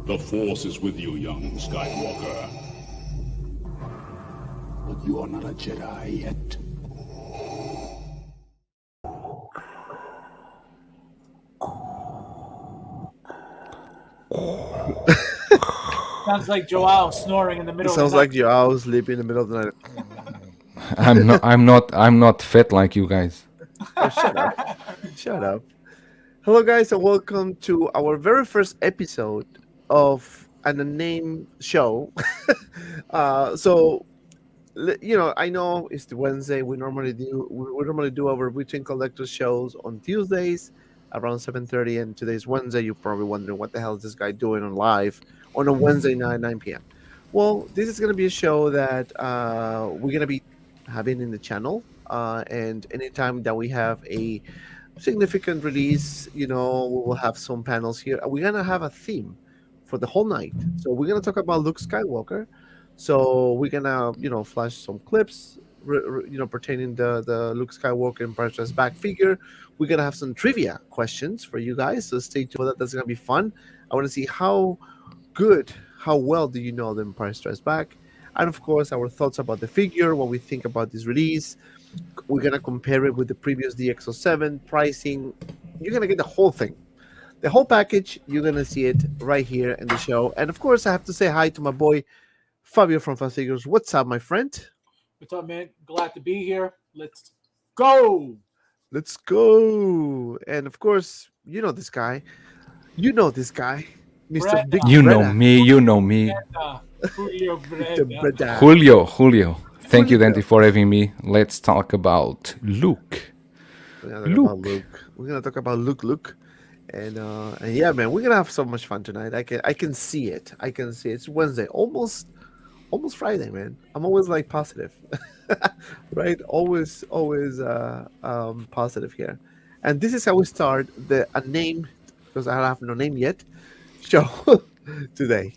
The Force is with you, young Skywalker. But you are not a Jedi yet. Sounds like Joao snoring in the It middle sounds of the night. like Joao sleeping in the middle of the night. I'm not fat like you guys. Oh, shut up. Shut up. Hello, guys, and welcome to our very first episode of an unnamed show. I know it's the Wednesday. We normally do our Between Collectors shows on Tuesdays around 7:30, and today's Wednesday. You're probably wondering what the hell is this guy doing on live on a Wednesday night, 9 p.m. Well, this is going to be a show that we're going to be having in the channel, and anytime that we have a significant release, we will have some panels here. We're going to have a theme for the whole night. So we're going to talk about Luke Skywalker. So we're gonna, flash some clips, pertaining the Luke Skywalker and Empire Strikes Back figure. We're gonna have some trivia questions for you guys, so stay tuned for that. That's gonna be fun. I want to see how well do you know the Empire Strikes Back, and of course our thoughts about the figure, what we think about this release. We're gonna compare it with the previous DX07 pricing. You're gonna get the whole thing. The whole package, you're gonna see it right here in the show. And of course, I have to say hi to my boy Fabio from FABSFIGURES. What's up, my friend? What's up, man? Glad to be here. Let's go. Let's go. And of course, you know this guy. Mr. Breda. Big You know Breda. me. You know me. Julio Mr. Breda. Breda. Julio. Thank you, Julio. Dante, for having me. Let's talk about Luke. We're gonna talk about Luke. And yeah, man, we're gonna have so much fun tonight. I can see it. It's Wednesday, almost Friday, man. I'm always like positive. Right? Always positive here. And this is how we start the unnamed, because I have no name yet, show today.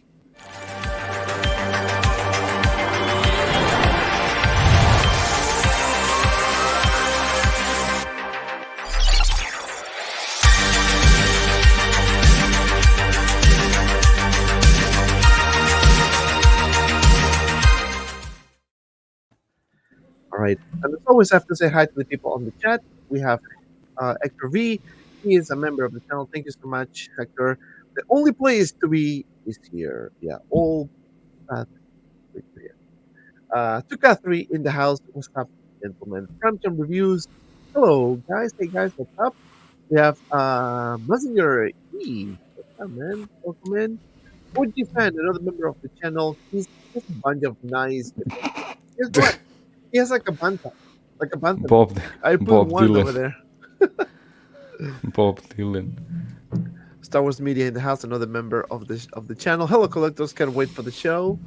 All right. And as always, I have to say hi to the people on the chat. We have Hector V. He is a member of the channel. Thank you so much, Hector. The only place to be is here. Yeah, all paths lead to here. 2K3 in the house. What's up, gentlemen? Frampton Reviews. Hello, guys. Hey, guys. What's up? We have Messenger E. What's up, man? Welcome in. OG Fan, another member of the channel. He's just a bunch of nice. Guess what? He has like a banta. Bob I put Bob one Dylan. over there. Bob Dylan. Star Wars Media in the house, another member of the channel. Hello, collectors! Can't wait for the show.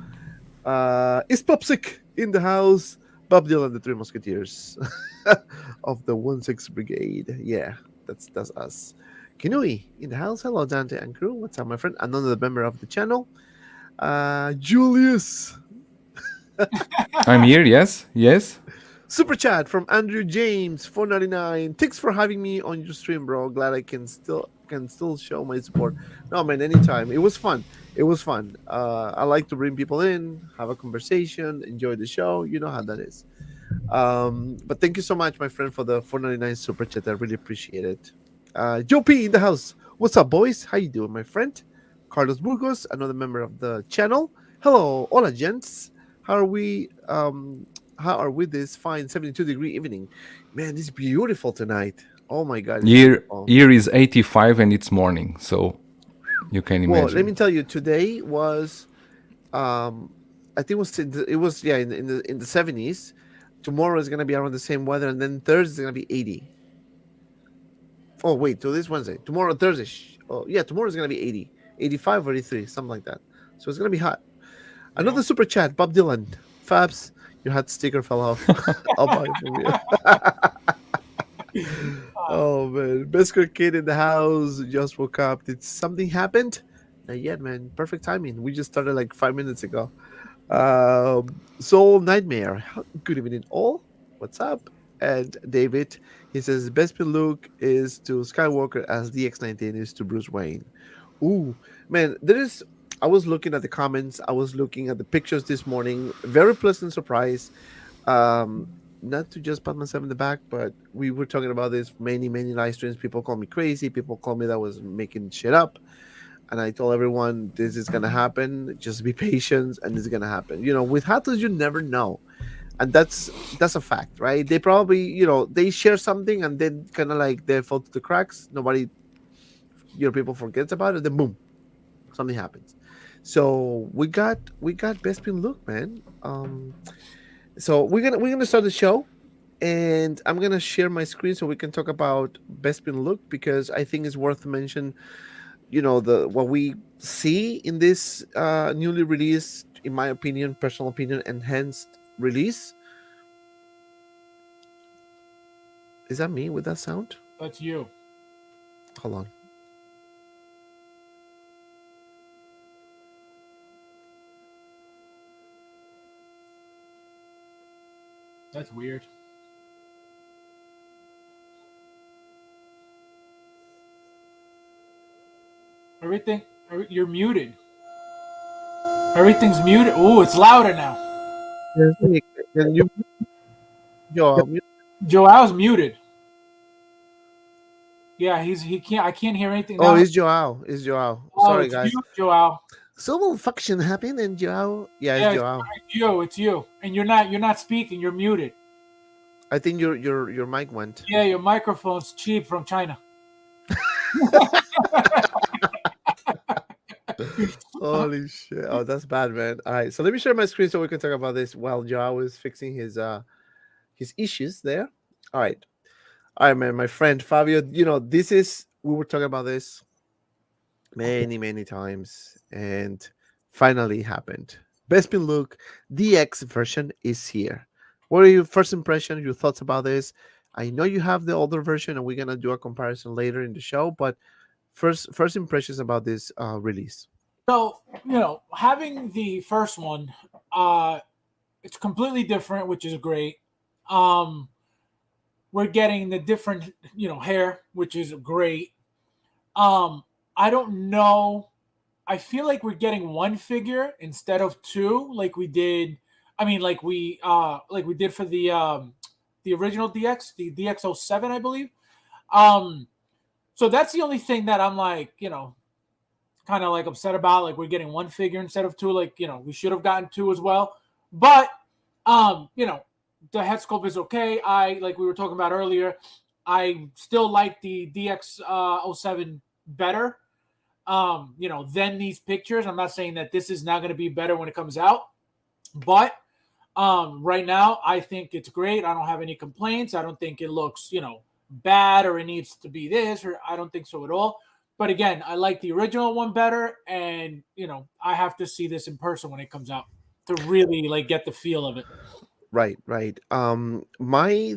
Is Popsick in the house? Bob Dylan, the Three Musketeers of the 1/6 Brigade. Yeah, that's us. Kinui in the house. Hello, Dante and crew. What's up, my friend? Another member of the channel. Julius. I'm here. Yes. Super chat from Andrew James, 4.99. Thanks for having me on your stream, bro. Glad I can still show my support. No, man, anytime. It was fun. I like to bring people in, have a conversation, enjoy the show. You know how that is. But thank you so much, my friend, for the 4.99 super chat. I really appreciate it. Joe P in the house. What's up, boys? How you doing, my friend? Carlos Burgos, another member of the channel. Hello, hola, gents. How are we? How are we this fine 72-degree evening? Man, it's beautiful tonight. Oh my god. Here is 85 and it's morning, so you can imagine. Well, let me tell you, today was I think it was in the 70s. Tomorrow is gonna be around the same weather, and then Thursday is gonna be 80. Oh wait, so this Wednesday. Tomorrow, Thursday. Oh yeah, tomorrow is gonna be 80. 85 or 83, something like that. So it's gonna be hot. Another super chat, Bob Dylan. Fabs, your hat sticker fell off. I'll buy it from you. Oh man, Beskar Kid in the house. Just woke up. Did something happened? Not yet, man. Perfect timing. We just started like 5 minutes ago. Soul Nightmare. Good evening, all. What's up? And David, he says Bespin Luke is to Skywalker as DX19 is to Bruce Wayne. Ooh, man, there is I was looking at the comments. I was looking at the pictures this morning. Very pleasant surprise. Um, Not to just pat myself in the back, but we were talking about this many live streams. People call me crazy. People call me that I was making shit up. And I told everyone this is gonna happen. Just be patient, and it's gonna happen. With Hatos, you never know, and that's a fact, right? They probably, they share something, and then kind of like they fall to the cracks. Nobody, people forgets about it. Then boom, something happens. So we got Bespin Luke, man. So we're gonna start the show, and I'm gonna share my screen so we can talk about Bespin Luke, because I think it's worth to mention. The what we see in this newly released, in my opinion, personal opinion, enhanced release. Is that me with that sound? That's you. Hold on. That's weird. You're muted. Everything's muted. Oh, it's louder now. Can you, Joao's muted. Yeah, he can't. I can't hear anything. Oh, now. it's Joao. It's Joao. Oh, Sorry, it's guys. you, Joao. Some function happened, and Joao. Yeah, it's Joao. It's you, and you're not speaking. You're muted. I think your mic went. Yeah, your microphone's cheap from China. Holy shit! Oh, that's bad, man. All right, so let me share my screen so we can talk about this while Joao is fixing his issues there. All right, man. My friend Fabio, we were talking about this many times, and finally happened. Bespin Luke DX version is here. What are your first impressions, your thoughts about this? I know you have the older version, and we're gonna do a comparison later in the show, but first impressions about this release. So, having the first one, it's completely different, which is great. We're getting the different, hair, which is great. I don't know. I feel like we're getting one figure instead of two, like we did. I mean, like we did for the original DX, the DX07, I believe. So that's the only thing that I'm like, kind of like upset about. Like we're getting one figure instead of two. Like, we should have gotten two as well. But the head sculpt is okay. Like we were talking about earlier, I still like the DX07 better. Than these pictures. I'm not saying that this is not going to be better when it comes out, but right now I think it's great. I don't have any complaints. I don't think it looks, bad or it needs to be this, or I don't think so at all. But again, I like the original one better, and I have to see this in person when it comes out to really like get the feel of it. Right. My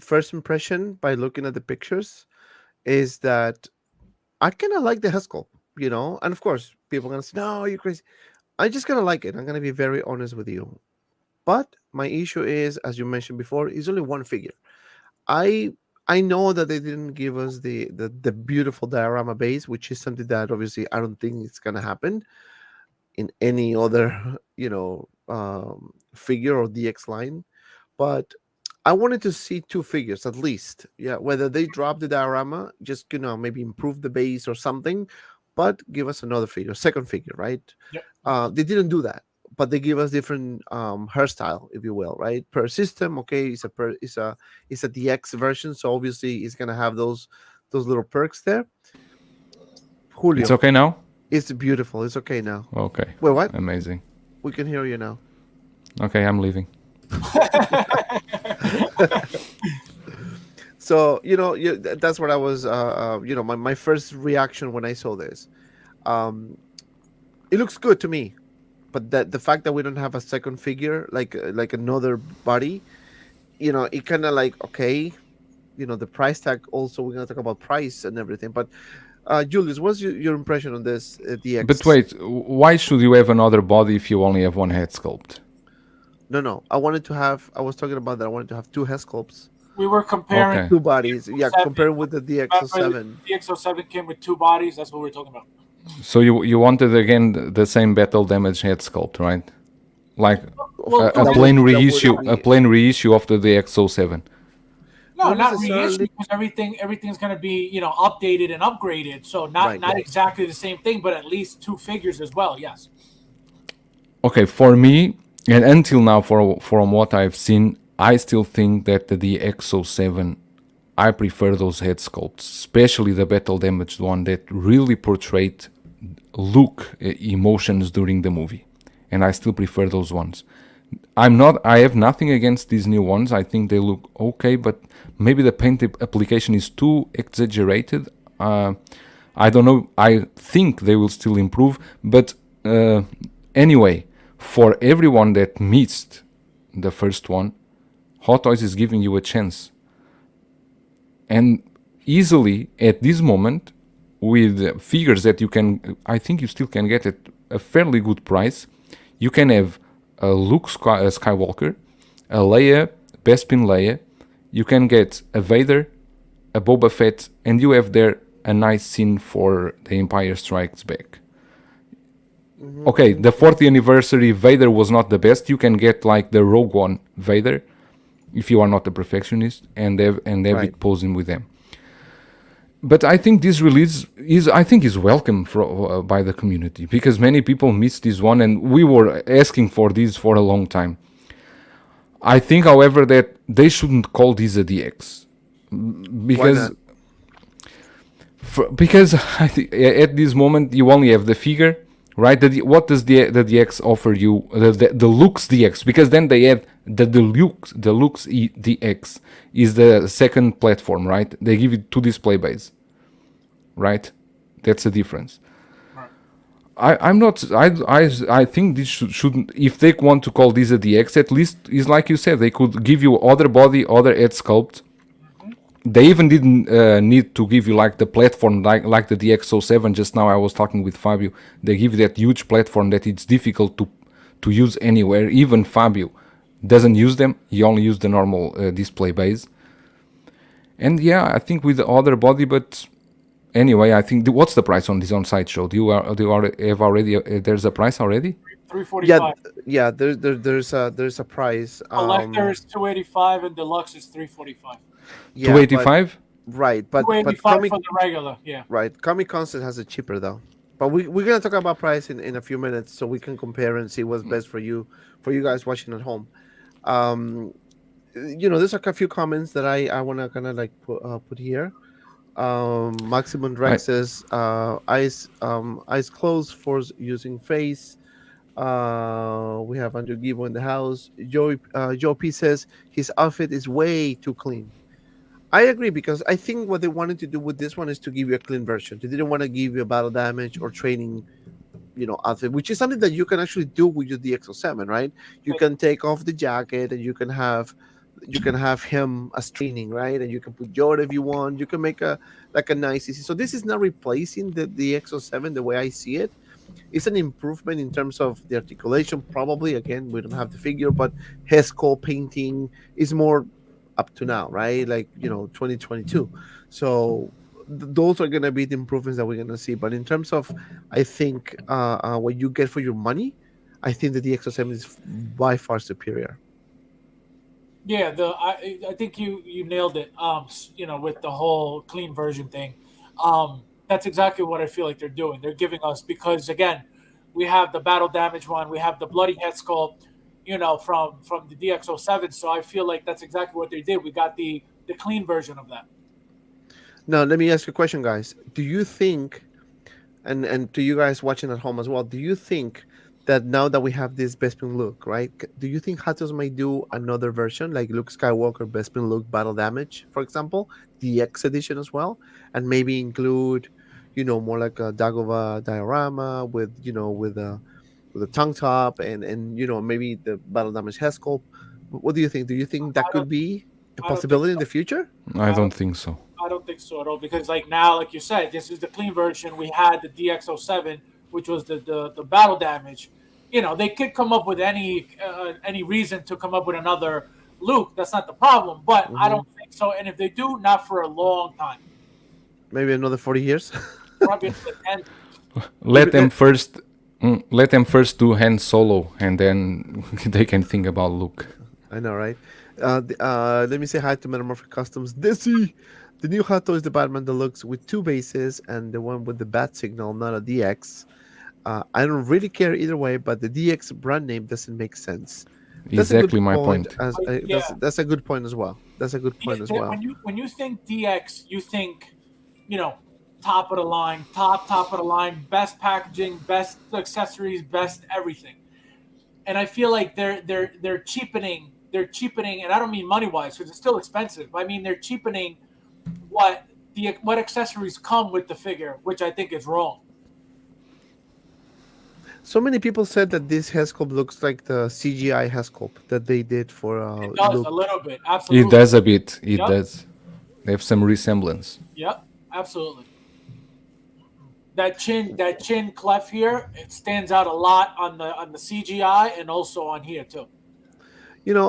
first impression by looking at the pictures is that I kind of like the head sculpt, and of course people are gonna say, "No, you're crazy." I just kind of like it. I'm gonna be very honest with you. But my issue is, as you mentioned before, is only one figure. I know that they didn't give us the beautiful diorama base, which is something that obviously I don't think it's gonna happen in any other figure or DX line. But I wanted to see two figures at least. Yeah, whether they drop the diorama, just maybe improve the base or something, but give us another figure, second figure, right? Yep. They didn't do that, but they give us different hairstyle, if you will, right? Per system, okay, it's a DX version, so obviously it's gonna have those little perks there. Julio, It's okay now? it's beautiful. It's okay now. Okay. Wait, what? Amazing. We can hear you now. Okay, I'm leaving. So that's what I was. My first reaction when I saw this. It looks good to me, but the fact that we don't have a second figure, like another body, it kind of like, okay, the price tag. Also, we're gonna talk about price and everything. But Julius, what's your impression on this DX? But wait, why should you have another body if you only have one head sculpt? No. I wanted to have. I was talking about that. I wanted to have two head sculpts. We were comparing Okay. Two bodies. Yeah, compared with the DX07. The DX07 came with two bodies. That's what we're talking about. So you wanted again the same battle damage head sculpt, right? Like Well, a That plain would reissue, be a plain reissue of the DX07. no, not not reissue necessarily because everything's going to be updated and upgraded. So not right. exactly the same thing, but at least 2 figures as well. Yes. Okay, for me, and until now, from what I've seen, I still think that the DX07, I prefer those head sculpts, especially the battle damaged one that really portrayed Luke emotions during the movie, and I still prefer those ones. I have nothing against these new ones. I think they look okay, but maybe the paint application is too exaggerated. I don't know. I think they will still improve, but anyway, for everyone that missed the first one, Hot Toys is giving you a chance, and easily at this moment with figures that you can, I think you still can get at a fairly good price. You can have a Luke Skywalker, a Leia, Bespin Leia. You can get a Vader, a Boba Fett, and you have there a nice scene for The Empire Strikes Back. Okay, the 40th anniversary Vader was not the best. You can get like the Rogue One Vader if you are not a perfectionist and have Right. it posing with them. But I think this release is welcome by the community because many people missed this one, and we were asking for this for a long time. I think, however, that they shouldn't call this a DX because because at this moment you only have the figure, right? What does the DX offer you? The Lux DX, because then they have the Deluxe DX is the second platform, right? They give it 2 display bays, right? That's the difference. I'm not. I think this shouldn't. If they want to call this a DX, at least is like you said. They could give you other body, other head sculpt. They even didn't need to give you like the platform, like the DX07. Just now I was talking with Fabio. They give you that huge platform that it's difficult to use anywhere. Even Fabio doesn't use them. He only used the normal display base. And yeah, I think with the other body, but anyway, I think what's the price on this on Sideshow? Do you have already? There's a price already. Yeah, 345. yeah. There's a price. Collector is 285 and deluxe is 345. Yeah, 285. right, but 285 Comic for the regular. Yeah. right, Comic Concept has it cheaper though. But we're gonna talk about price in a few minutes, so we can compare and see what's best for you guys watching at home. Um, there's like a few comments that I wanna kind of like put here. Maximum Rex says eyes closed for using face. We have Andrew Gibo in the house. Joe P says his outfit is way too clean. I agree because I think what they wanted to do with this one is to give you a clean version. They didn't want to give you a battle damage or training, outfit, which is something that you can actually do with your DX07, right? You can take off the jacket and you can have him as training, right? And you can put Yoda if you want. You can make a nice easy. So this is not replacing the DX07 the way I see it. It's an improvement in terms of the articulation. Probably again, we don't have the figure, but his skull painting is more up to now, right? Like 2022. So those are gonna be the improvements that we're gonna see. But in terms of, I think what you get for your money, I think that the DX07 is by far superior. Yeah, I think you nailed it. With the whole clean version thing, that's exactly what I feel like they're doing. They're giving us because again, we have the battle damage one, we have the bloody head sculpt, from the DX07. So I feel like that's exactly what they did. We got the clean version of that. Now let me ask you a question, guys. Do you think, and to you guys watching at home as well, do you think that now that we have this Bespin Luke, right? Do you think Hatos might do another version like Luke Skywalker Bespin Luke Battle Damage, for example, the X edition as well, and maybe include, more like a Dagova diorama with a tongue top and maybe the Battle Damage head sculpt. What do you think? Do you think that could be a I don't think possibility in so. the future? I don't think so. I don't think so at all because like now, like you said, this is the clean version. We had the DX07, which was the battle damage. They could come up with any reason to come up with another Luke. That's not the problem, but I don't think so. And if they do, not for a long time. Maybe another 40 years. Probably another 10. Let them first. Let them first do Han Solo, and then they can think about Luke. I know, right? Let me say hi to Metamorphic Customs. Desi! The new hot toy is the Batman Deluxe with 2 bases and the one with the bat signal, not a DX. I don't really care either way, but the DX brand name doesn't make sense. That's Exactly a good my point. That's a good point as well. That's a good point as well. When you think DX, you think, top of the line, top of the line, best packaging, best accessories, best everything. And I feel like they're cheapening, and I don't mean money wise because it's still expensive. I mean they're cheapening what accessories come with the figure, which I think is wrong. So many people said that this head sculpt looks like the CGI head sculpt that they did for It does Luke. a little bit, absolutely. It does a bit. It Yep. does. They have some resemblance. Yep, absolutely. That chin clef here, it stands out a lot on the CGI and also on here too.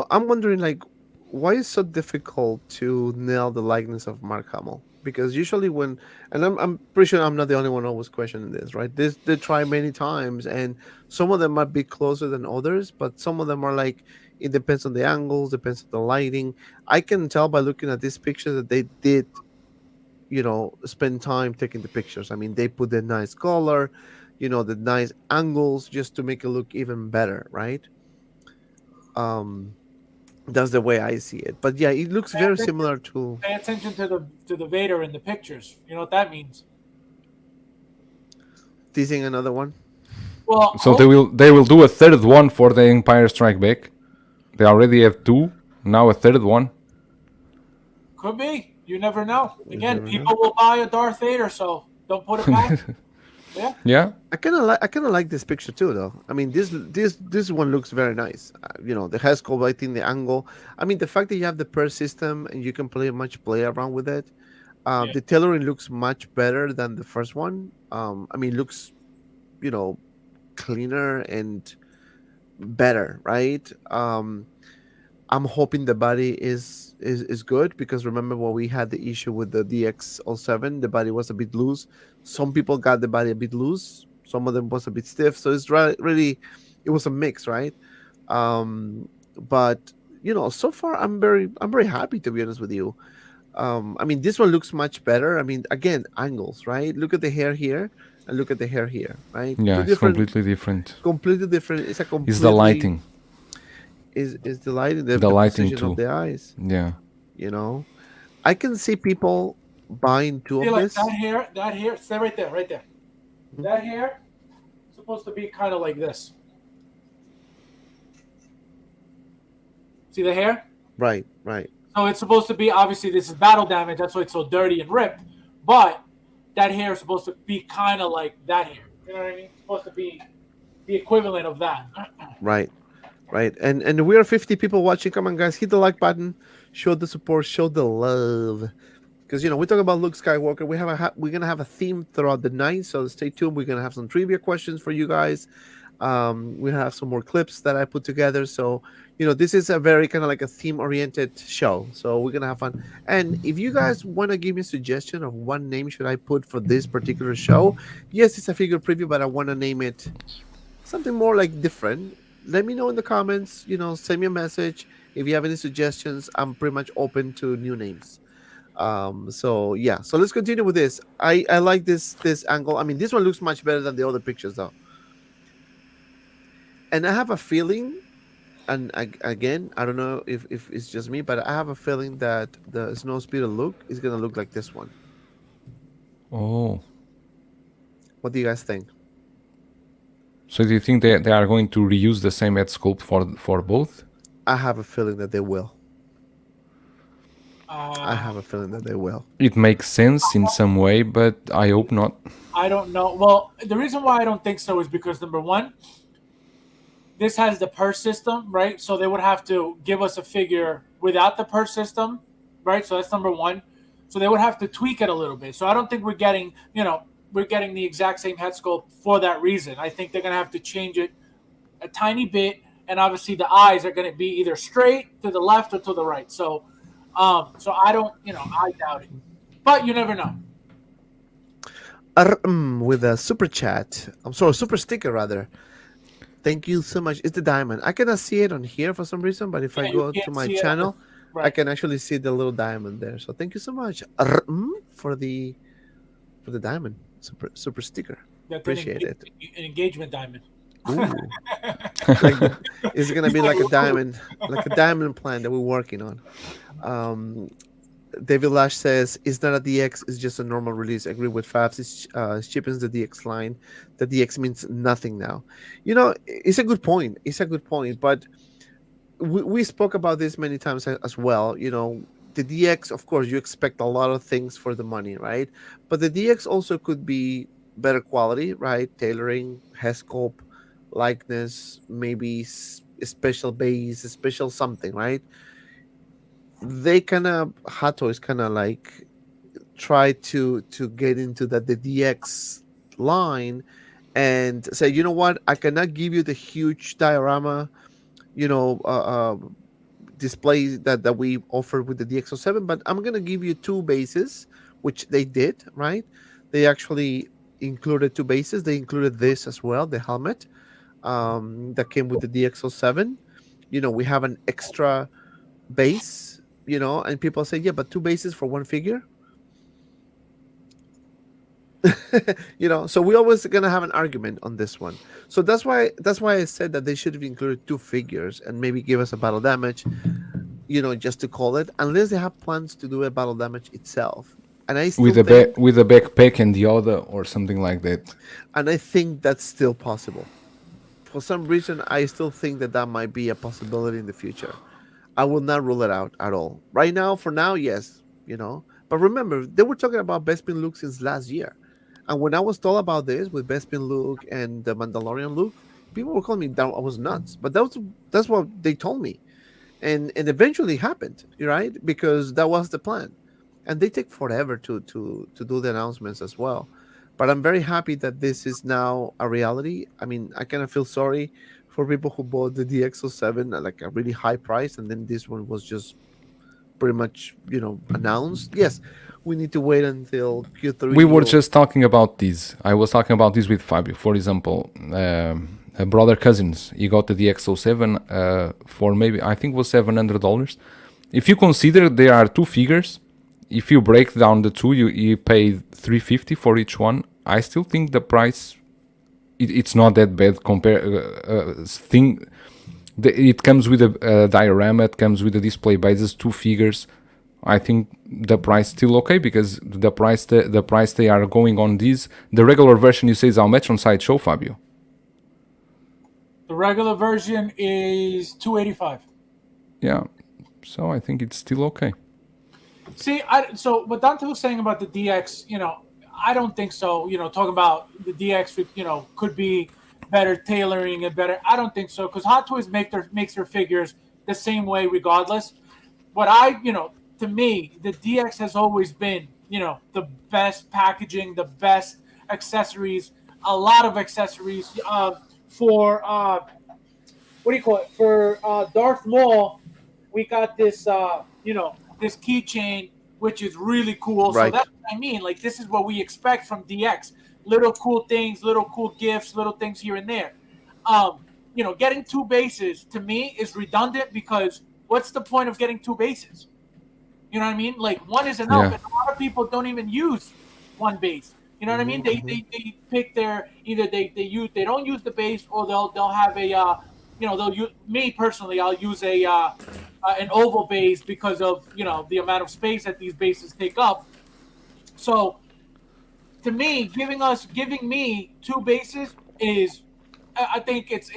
I'm wondering, like, why is it so difficult to nail the likeness of Mark Hamill? Because usually and I'm pretty sure I'm not the only one always questioning this, right? They try many times, and some of them might be closer than others, but some of them are like, it depends on the angles, depends on the lighting. I can tell by looking at this picture that they did, spend time taking the pictures. I mean, they put the nice color, the nice angles just to make it look even better, right? That's the way I see it. But yeah, it looks very similar to. Pay attention to the Vader in the pictures. You know what that means? Teasing another one. Well, So they will do a third one for the Empire Strike Back. They already have 2. Now a third one. Could be. You never know. Again, people will buy a Darth Vader, so don't put it back. Yeah. Yeah. I kind of like this picture too, though. I mean, this one looks very nice. The head sculpt, I think the angle. I mean, the fact that you have the per system and you can play around with it. The tailoring looks much better than the first one. I mean, looks, cleaner and better, right? I'm hoping the body is good, because remember when we had the issue with the DX07, the body was a bit loose. Some people got the body a bit loose. Some of them was a bit stiff. So it's really, it was a mix, right? But so far I'm very happy, to be honest with you. I mean, this one looks much better. I mean, again, angles, right? Look at the hair here and look at the hair here, right? Yeah, it's completely different. Completely different. It's It's the lighting. Is the lighting, the lighting position too. of the eyes. Yeah. I can see people buying 2 See, of like this. that hair, stay right there. That hair is supposed to be kind of like this. See the hair? Right. So it's supposed to be, obviously this is battle damage, that's why it's so dirty and ripped. But that hair is supposed to be kind of like that hair. You know what I mean? It's supposed to be the equivalent of that. Right. And we are 50 people watching. Come on, guys, hit the like button, show the support, show the love. Because we talk about Luke Skywalker. We're gonna have a theme throughout the night, so stay tuned. We're gonna have some trivia questions for you guys. We have some more clips that I put together. So this is a very kind of like a theme-oriented show. So we're gonna have fun. And if you guys want to give me a suggestion of what name should I put for this particular show, yes, it's a figure preview, but I want to name it something more like different. Let me know in the comments. Send me a message if you have any suggestions. I'm pretty much open to new names. So let's continue with this. I like this angle. I mean, this one looks much better than the other pictures, though. And I have a feeling, and again, I don't know if it's just me, but I have a feeling that the Snowspeeder Luke is gonna look like this one. Oh. What do you guys think? So do you think they are going to reuse the same head sculpt for both? I have a feeling that they will. I have a feeling that they will. It makes sense in some way, but I hope not. I don't know. Well, the reason why I don't think so is because, number one, this has the purse system, right? So they would have to give us a figure without the purse system, right? So that's number one. So they would have to tweak it a little bit. So I don't think we're getting the exact same head sculpt for that reason. I think they're going to have to change it a tiny bit. And obviously the eyes are going to be either straight to the left or to the right. So I don't, I doubt it. But you never know. with a super chat. I'm sorry, super sticker rather. Thank you so much. It's the diamond. I cannot see it on here for some reason, but if I Yeah, you go to can't my see it channel, I right. can actually see the little diamond there. So thank you so much for the diamond super sticker. That's Appreciate it. an engagement diamond. Ooh, like it's gonna be like a diamond plan that we're working on. Um, David Lash says it's not a DX, it's just a normal release. I agree with Fabs. It's cheapens the DX line. The DX means nothing now. You know, it's a good point. It's a good point. But we spoke about this many times as well. You know, the DX, of course, you expect a lot of things for the money, right? But the DX also could be better quality, right? Tailoring, head sculpt, likeness, maybe a special base, a special something, right? They kind of Hot Toys kind of like try to get into the DX line and say, you know what, I cannot give you the huge diorama, you know, display that we offered with the DX07, but I'm gonna give you two bases, which they did, right? They actually included two bases. They included this as well, the helmet that came with the DX07. You know, we have an extra base, you know, and people say, yeah, but two bases for one figure. You know, so we always gonna have an argument on this one. So that's why I said that they should have included two figures and maybe give us a battle damage, you know, just to call it, unless they have plans to do a battle damage itself. And I still with a backpack and the other or something like that. And I think that's still possible. For some reason, I still think that might be a possibility in the future. I will not rule it out at all. Right now, for now, yes, you know. But remember, they were talking about Bespin Luke since last year. And when I was told about this with Bespin Luke and the Mandalorian Luke, people were calling me down. I was nuts. But that's what they told me. And eventually happened, right? Because that was the plan. And they take forever to do the announcements as well. But I'm very happy that this is now a reality. I mean, I kind of feel sorry for people who bought the DX07 at like a really high price, and then this one was just pretty much, you know, announced. Yes, we need to wait until Q3. We were just talking about this. I was talking about this with Fabio. For example, brother cousins, he got the DX07 for maybe, I think it was $700. If you consider there are two figures, if you break down the two, you pay $350 for each one. I still think the price, it's not that bad. It comes with a diorama, it comes with a display bases, two figures. I think the price still okay, because the price they are going on these. The regular version, you say, is how much on Sideshow, Fabio? The regular version is $285. Yeah, so I think it's still okay. See, so what Dante was saying about the DX, you know, I don't think so. You know, talking about the DX, you know, could be better tailoring and better. I don't think so, because Hot Toys makes their figures the same way regardless. But to me, the DX has always been, you know, the best packaging, the best accessories, a lot of accessories for what do you call it? For Darth Maul, we got this, this keychain, which is really cool. Right. So that's what I mean. Like, this is what we expect from DX. Little cool things, little cool gifts, little things here and there. Getting two bases, to me, is redundant, because what's the point of getting two bases? You know what I mean? Like, one is enough, and a lot of people don't even use one base. You know what I mean? They pick their, either they don't use the base, or they'll have a they'll use, me personally, I'll use an oval base because of, you know, the amount of space that these bases take up. So to me, giving me two bases is, I think it's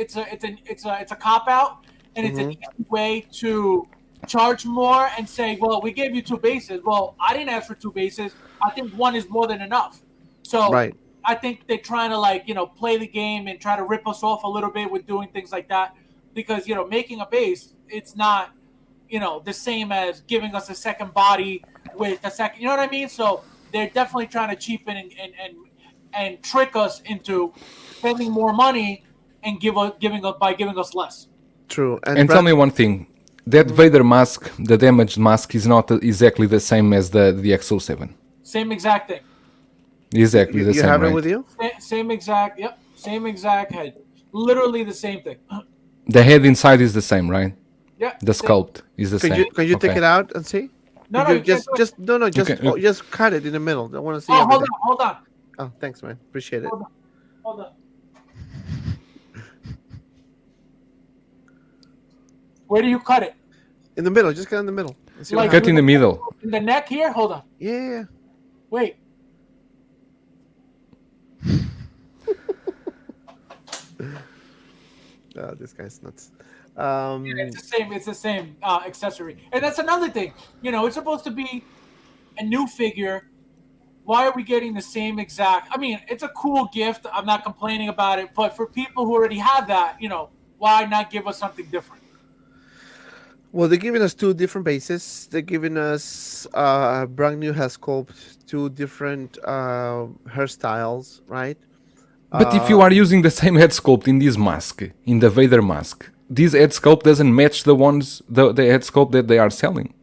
a cop out, and it's an easy way to charge more and say, well, we gave you two bases. Well, I didn't ask for two bases. I think one is more than enough. So right. I think they're trying to play the game and try to rip us off a little bit with doing things like that, because, you know, making a base, it's not, you know, the same as giving us a second body with a second, you know what I mean? So they're definitely trying to cheapen and trick us into spending more money and giving us less. True. And tell me one thing. That Vader mask, the damaged mask, is not exactly the same as the X07. Same exact thing. Exactly the You same, have it right? with you? Same exact. Yep. Same exact head. Literally the same thing. The head inside is the same, right? Yeah. The Same. sculpt is the Can same. you take Okay. it out and see? No, Could no, you you can't do it. just no You can, just cut it in the middle. I want to see Oh, everything. hold on. Oh, thanks, man. Appreciate it. Hold on. Where do you cut it? In the middle, just cut in the middle. Let's see what Like cut happens. in the middle. in the neck here? Hold on. Yeah. Wait. Oh, this guy's nuts. It's the same accessory. And that's another thing. You know, it's supposed to be a new figure. Why are we getting the same exact? I mean, it's a cool gift. I'm not complaining about it. But for people who already have that, you know, why not give us something different? Well, they're giving us two different bases. They're giving us brand new hair sculpt, two different hairstyles, right? But if you are using the same head sculpt in this mask, in the Vader mask, this head sculpt doesn't match the head sculpt that they are selling.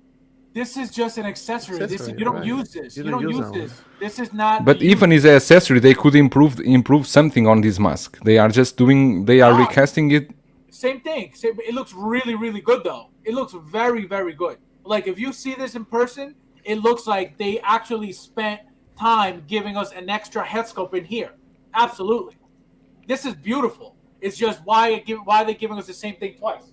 This is just an accessory. Accessory, You don't right. use this. You You don't don't use use that this. This is not. But even as an accessory, they could improve something on this mask. They are just doing. They are Ah. recasting it. Same thing. It looks really, really good though. It looks very, very good. Like if you see this in person, it looks like they actually spent time giving us an extra head sculpt in here. Absolutely. This is beautiful. It's just why they're giving us the same thing twice.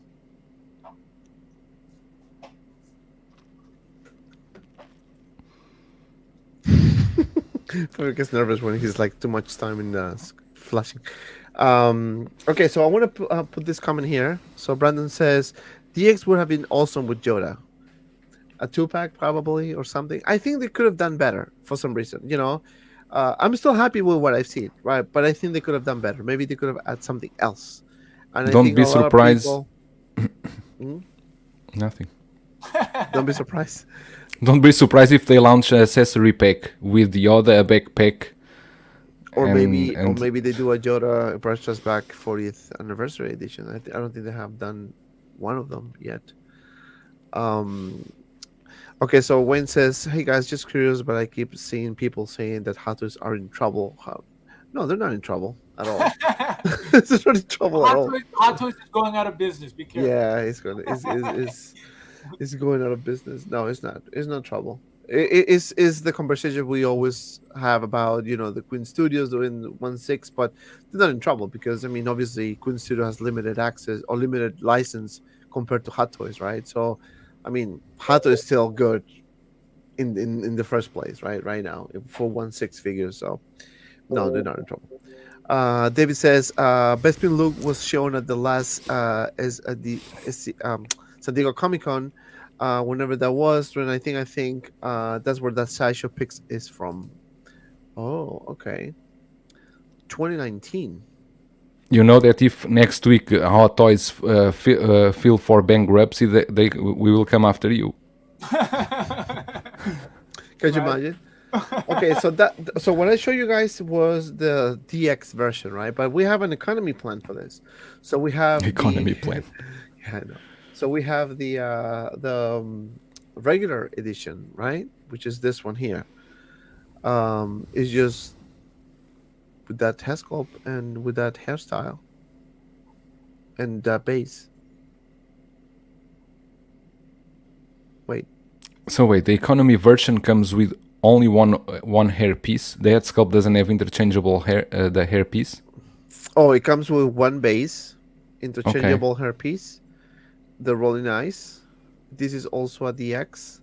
Probably gets nervous when he's like too much time in flashing. Okay, so I want to put this comment here. So Brandon says DX would have been awesome with Yoda. A 2-pack probably or something. I think they could have done better for some reason. You know, I'm still happy with what I've seen, right? But I think they could have done better. Maybe they could have added something else. And I Don't think be a lot of surprised. people- Nothing. Don't be surprised. Don't be surprised if they launch an accessory pack with Yoda, a backpack. Or and maybe they do a Yoda Brush Us Back 40th anniversary edition. I don't think they have done one of them yet. Okay, so Wayne says, "Hey guys, just curious, but I keep seeing people saying that Hot Toys are in trouble." No, they're not in trouble at all. They're not in trouble at all. Hot Toys is going out of business. Be careful. Yeah, it's going out of business. No, it's not. It's not trouble. It's the conversation we always have about, you know, the Queen Studios doing 1/6, but they're not in trouble because I mean, obviously, Queen Studio has limited access or limited license compared to Hot Toys, right? So, I mean, Hot Toys is still good in the first place, right? Right now for 1/6 figures. So, no, they're not in trouble. David says Bespin Luke was shown at the last San Diego Comic Con, whenever that was. When I think that's where that sideshow pics is from. Oh, okay. 2019. You know that if next week Hot Toys feel for bankruptcy, we will come after you. Can you imagine? Okay, so what I showed you guys was the DX version, right? But we have an economy plan for this. So we have Economy plan. Yeah, I know. So we have the regular edition, right? Which is this one here. It's just with that hair sculpt and with that hairstyle and that base. Wait. So wait, the economy version comes with only one hair piece. The head sculpt doesn't have interchangeable hair. The hair piece. Oh, it comes with one base, interchangeable hair piece, the rolling eyes. This is also a DX,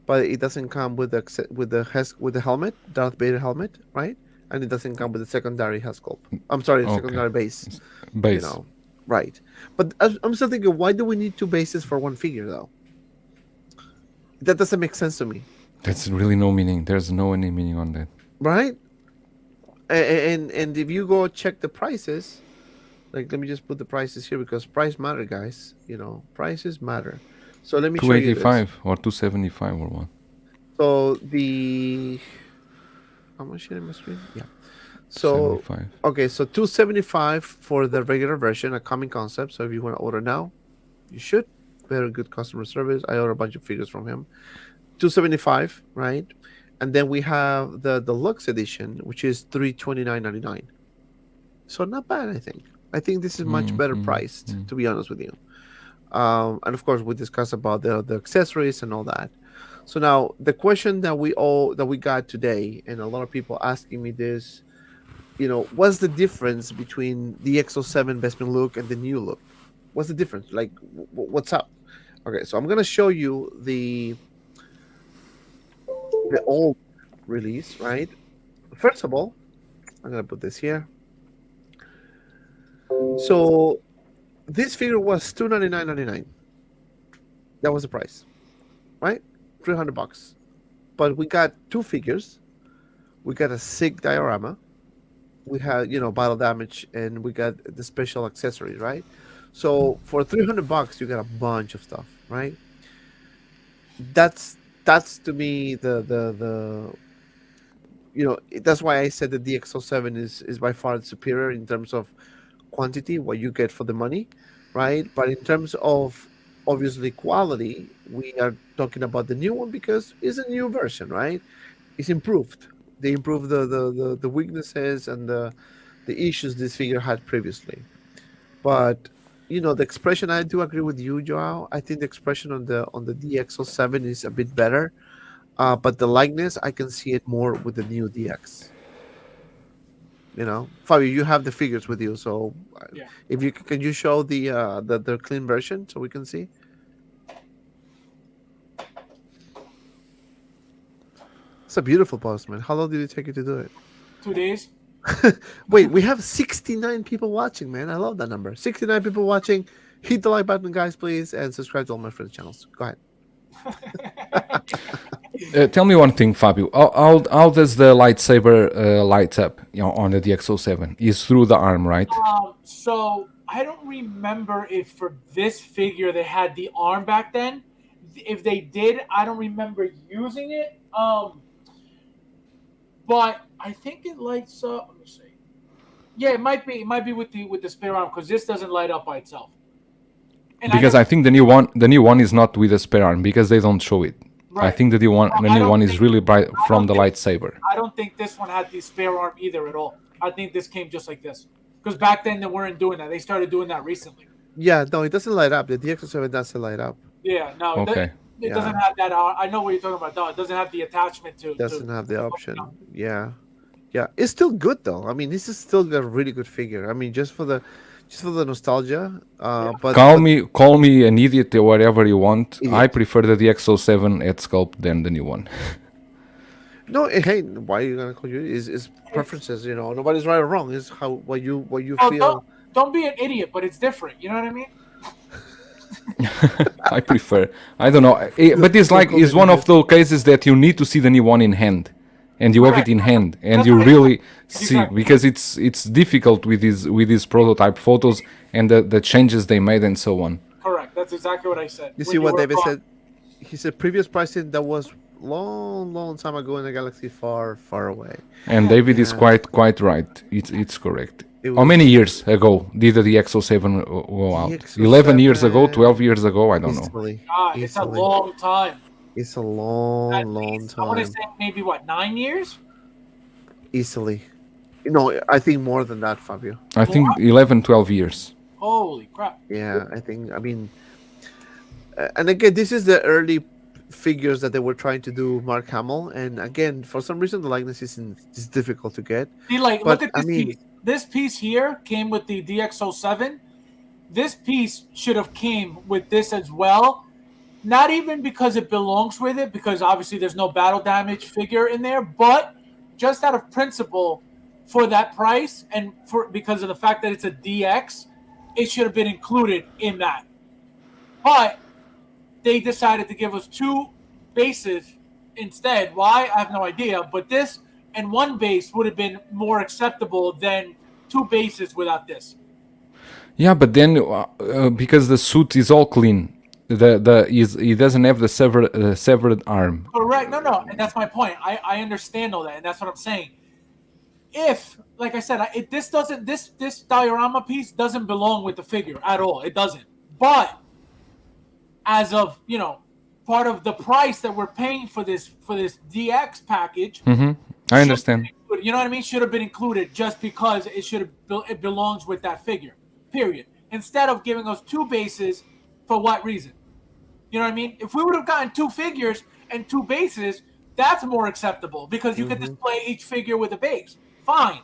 but it doesn't come with the helmet, Darth Vader helmet, right? And it doesn't come with the secondary hair sculpt. I'm sorry, secondary base. Base. You know, right? But I'm still thinking, why do we need two bases for one figure though? That doesn't make sense to me. That's really no meaning. There's no any meaning on that. Right? And if you go check the prices, like let me just put the prices here because price matter, guys. You know, prices matter. So let me show you this. 285 or 275 or what? So the how much in my screen? Yeah. So 75. okay, so 275 for the regular version, a common concept. So if you want to order now, you should. Very good customer service. I ordered a bunch of figures from him. 275, right? and then we have the deluxe edition, which is $329.99. So not bad, I think. I think this is much better priced, to be honest with you. And of course, we discussed about the accessories and all that. So now the question that we got today, and a lot of people asking me this, what's the difference between the XO7 Bespin Luke and the new look? What's the difference? Like, what's up? Okay, so I'm gonna show you the old release, right? First of all, I'm gonna put this here. So this figure was $299.99. That was the price, right? $300. But we got two figures. We got a SIG diorama. We had, battle damage, and we got the special accessories, right? So for $300, you got a bunch of stuff, right? That's to me the that's why I said that the XO7 is by far superior in terms of quantity, what you get for the money, right? But in terms of obviously quality, we are talking about the new one because it's a new version, right? It's improved. They improved the weaknesses and the issues this figure had previously. But the expression, I do agree with you, Joao. I think the expression on the DXO7 is a bit better. But the likeness, I can see it more with the new DX. Fabio, you have the figures with you, so Yeah. if you can you show the clean version so we can see? It's a beautiful post, man. How long did it take you to do it? 2 days. Wait, we have 69 people watching, man. I love that number. 69 people watching. Hit the like button, guys, please, and subscribe to all my friends' channels. Go ahead. Tell me one thing, Fabio. How does the lightsaber light up on the DXO7? Is through the arm, right? So I don't remember if for this figure they had the arm back then. If they did, I don't remember using it. But I think it lights up. Let me see. Yeah, it might be with the spare arm because this doesn't light up by itself. And Because I think the new one is not with a spare arm because they don't show it. Right. I think the new one is really bright from the lightsaber. I don't think this one had the spare arm either at all. I think this came just like this. Because back then they weren't doing that. They started doing that recently. Yeah, no, it doesn't light up. The DXO7 doesn't light up. Yeah, no. Okay. It doesn't have that. I know what you're talking about. No, it doesn't have the attachment to. Doesn't have the option. Yeah, it's still good though. I mean, this is still a really good figure. I mean, just for the nostalgia. But Call me an idiot or whatever you want. Idiot. I prefer the DXO7 at sculpt than the new one. No, hey, why are you gonna call you? Is preferences? Nobody's right or wrong. It's what you feel. Don't be an idiot, but it's different. You know what I mean? I prefer. I don't know, but it's one of those cases that you need to see the new one in hand, and you have it in hand, and you really see because it's difficult with these prototype photos and the changes they made and so on. Correct. That's exactly what I said. You see what David said? He said previous pricing that was long time ago in a galaxy far away. And David is quite right. It's correct. How many years ago did the DXO7 go out? DXO7, 11 years ago, 12 years ago? I don't know. It's a long time. It's a long time. I want to say maybe, 9 years? Easily. I think more than that, Fabio. I think 11, 12 years. Holy crap. Yeah, and again, this is the early figures that they were trying to do Mark Hamill. And again, for some reason, the likeness is difficult to get. See, look at this piece. This piece here came with the DXO7. This piece should have came with this as well. Not even because it belongs with it, because obviously there's no battle damage figure in there, but just out of principle for that price and because of the fact that it's a DX, it should have been included in that. But they decided to give us two bases instead. Why? I have no idea. But this and one base would have been more acceptable than two bases without this. Yeah, but then because the suit is all clean, he doesn't have the severed arm. Correct. No, and that's my point. I understand all that, and that's what I'm saying. If, like I said, this diorama piece doesn't belong with the figure at all. It doesn't. But as of part of the price that we're paying for this DX package. I understand. You know what I mean? Should have been included just because it belongs with that figure. Period. Instead of giving us 2 bases, for what reason? You know what I mean? If we would have gotten 2 figures and 2 bases, that's more acceptable because you can display each figure with a base. Fine.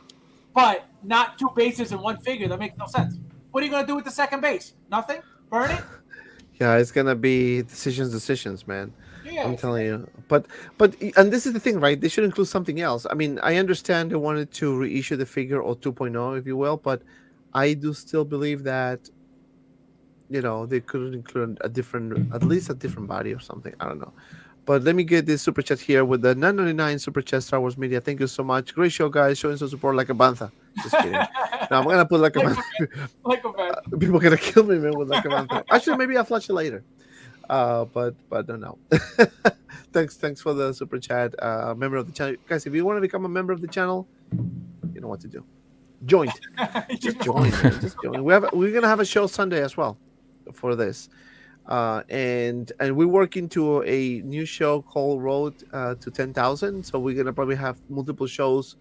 But not 2 bases and 1 figure. That makes no sense. What are you going to do with the second base? Nothing? Burn it? Yeah, it's gonna be decisions, man. Yeah. I'm telling you. But and this is the thing, right? They should include something else. I mean, I understand they wanted to reissue the figure or 2.0, if you will, but I do still believe that they could include at least a different body or something. I don't know. But let me get this super chat here with the 999 super chat, Star Wars Media. Thank you so much. Great show, guys. Showing some support like a bantha. Just kidding. Now I'm gonna put like a bantha. Like a bad. People are gonna kill me, man, with like a bantha. Actually, maybe I'll flash it later. But don't know. Thanks for the super chat. Member of the channel, guys. If you want to become a member of the channel, you know what to do. Join. Just join. Man. Just join. We're gonna have a show Sunday as well for this. And we're working to a new show called Road to 10,000. So we're gonna probably have multiple shows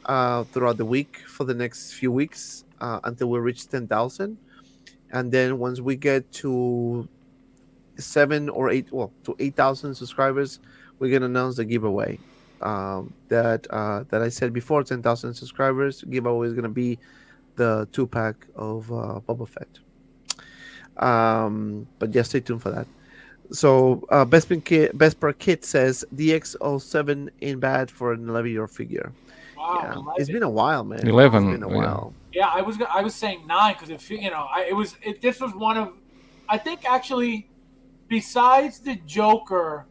throughout the week for the next few weeks until we reach 10,000. And then once we get to 8,000 subscribers, we're gonna announce the giveaway. That I said before, 10,000 subscribers giveaway is gonna be the 2-pack of Boba Fett. But yeah, stay tuned for that. So Best Per Kit says DX07 ain't bad for an 11-year figure. Wow, Yeah. 11. It's been a while, man. 11, It's been a while. Yeah, I was saying 9 because this was one of, I think actually, besides the Joker,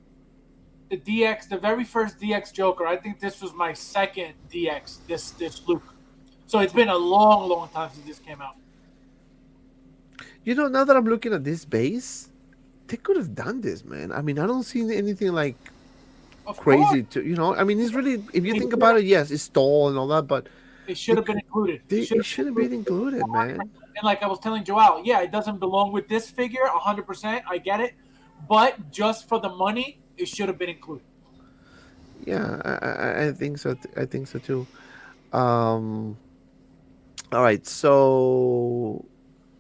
the DX, the very first DX Joker, I think this was my second DX. This Luke. So it's been a long time since this came out. Now that I'm looking at this base, they could have done this, man. I mean, I don't see anything like Of crazy course, I mean, it's really, if you think about it, yes, it's tall and all that, but it should have been included. it should have been included, man. And like I was telling Joel, yeah, it doesn't belong with this figure 100%. I get it. But just for the money, it should have been included. Yeah, I think so. I think so too. All right, so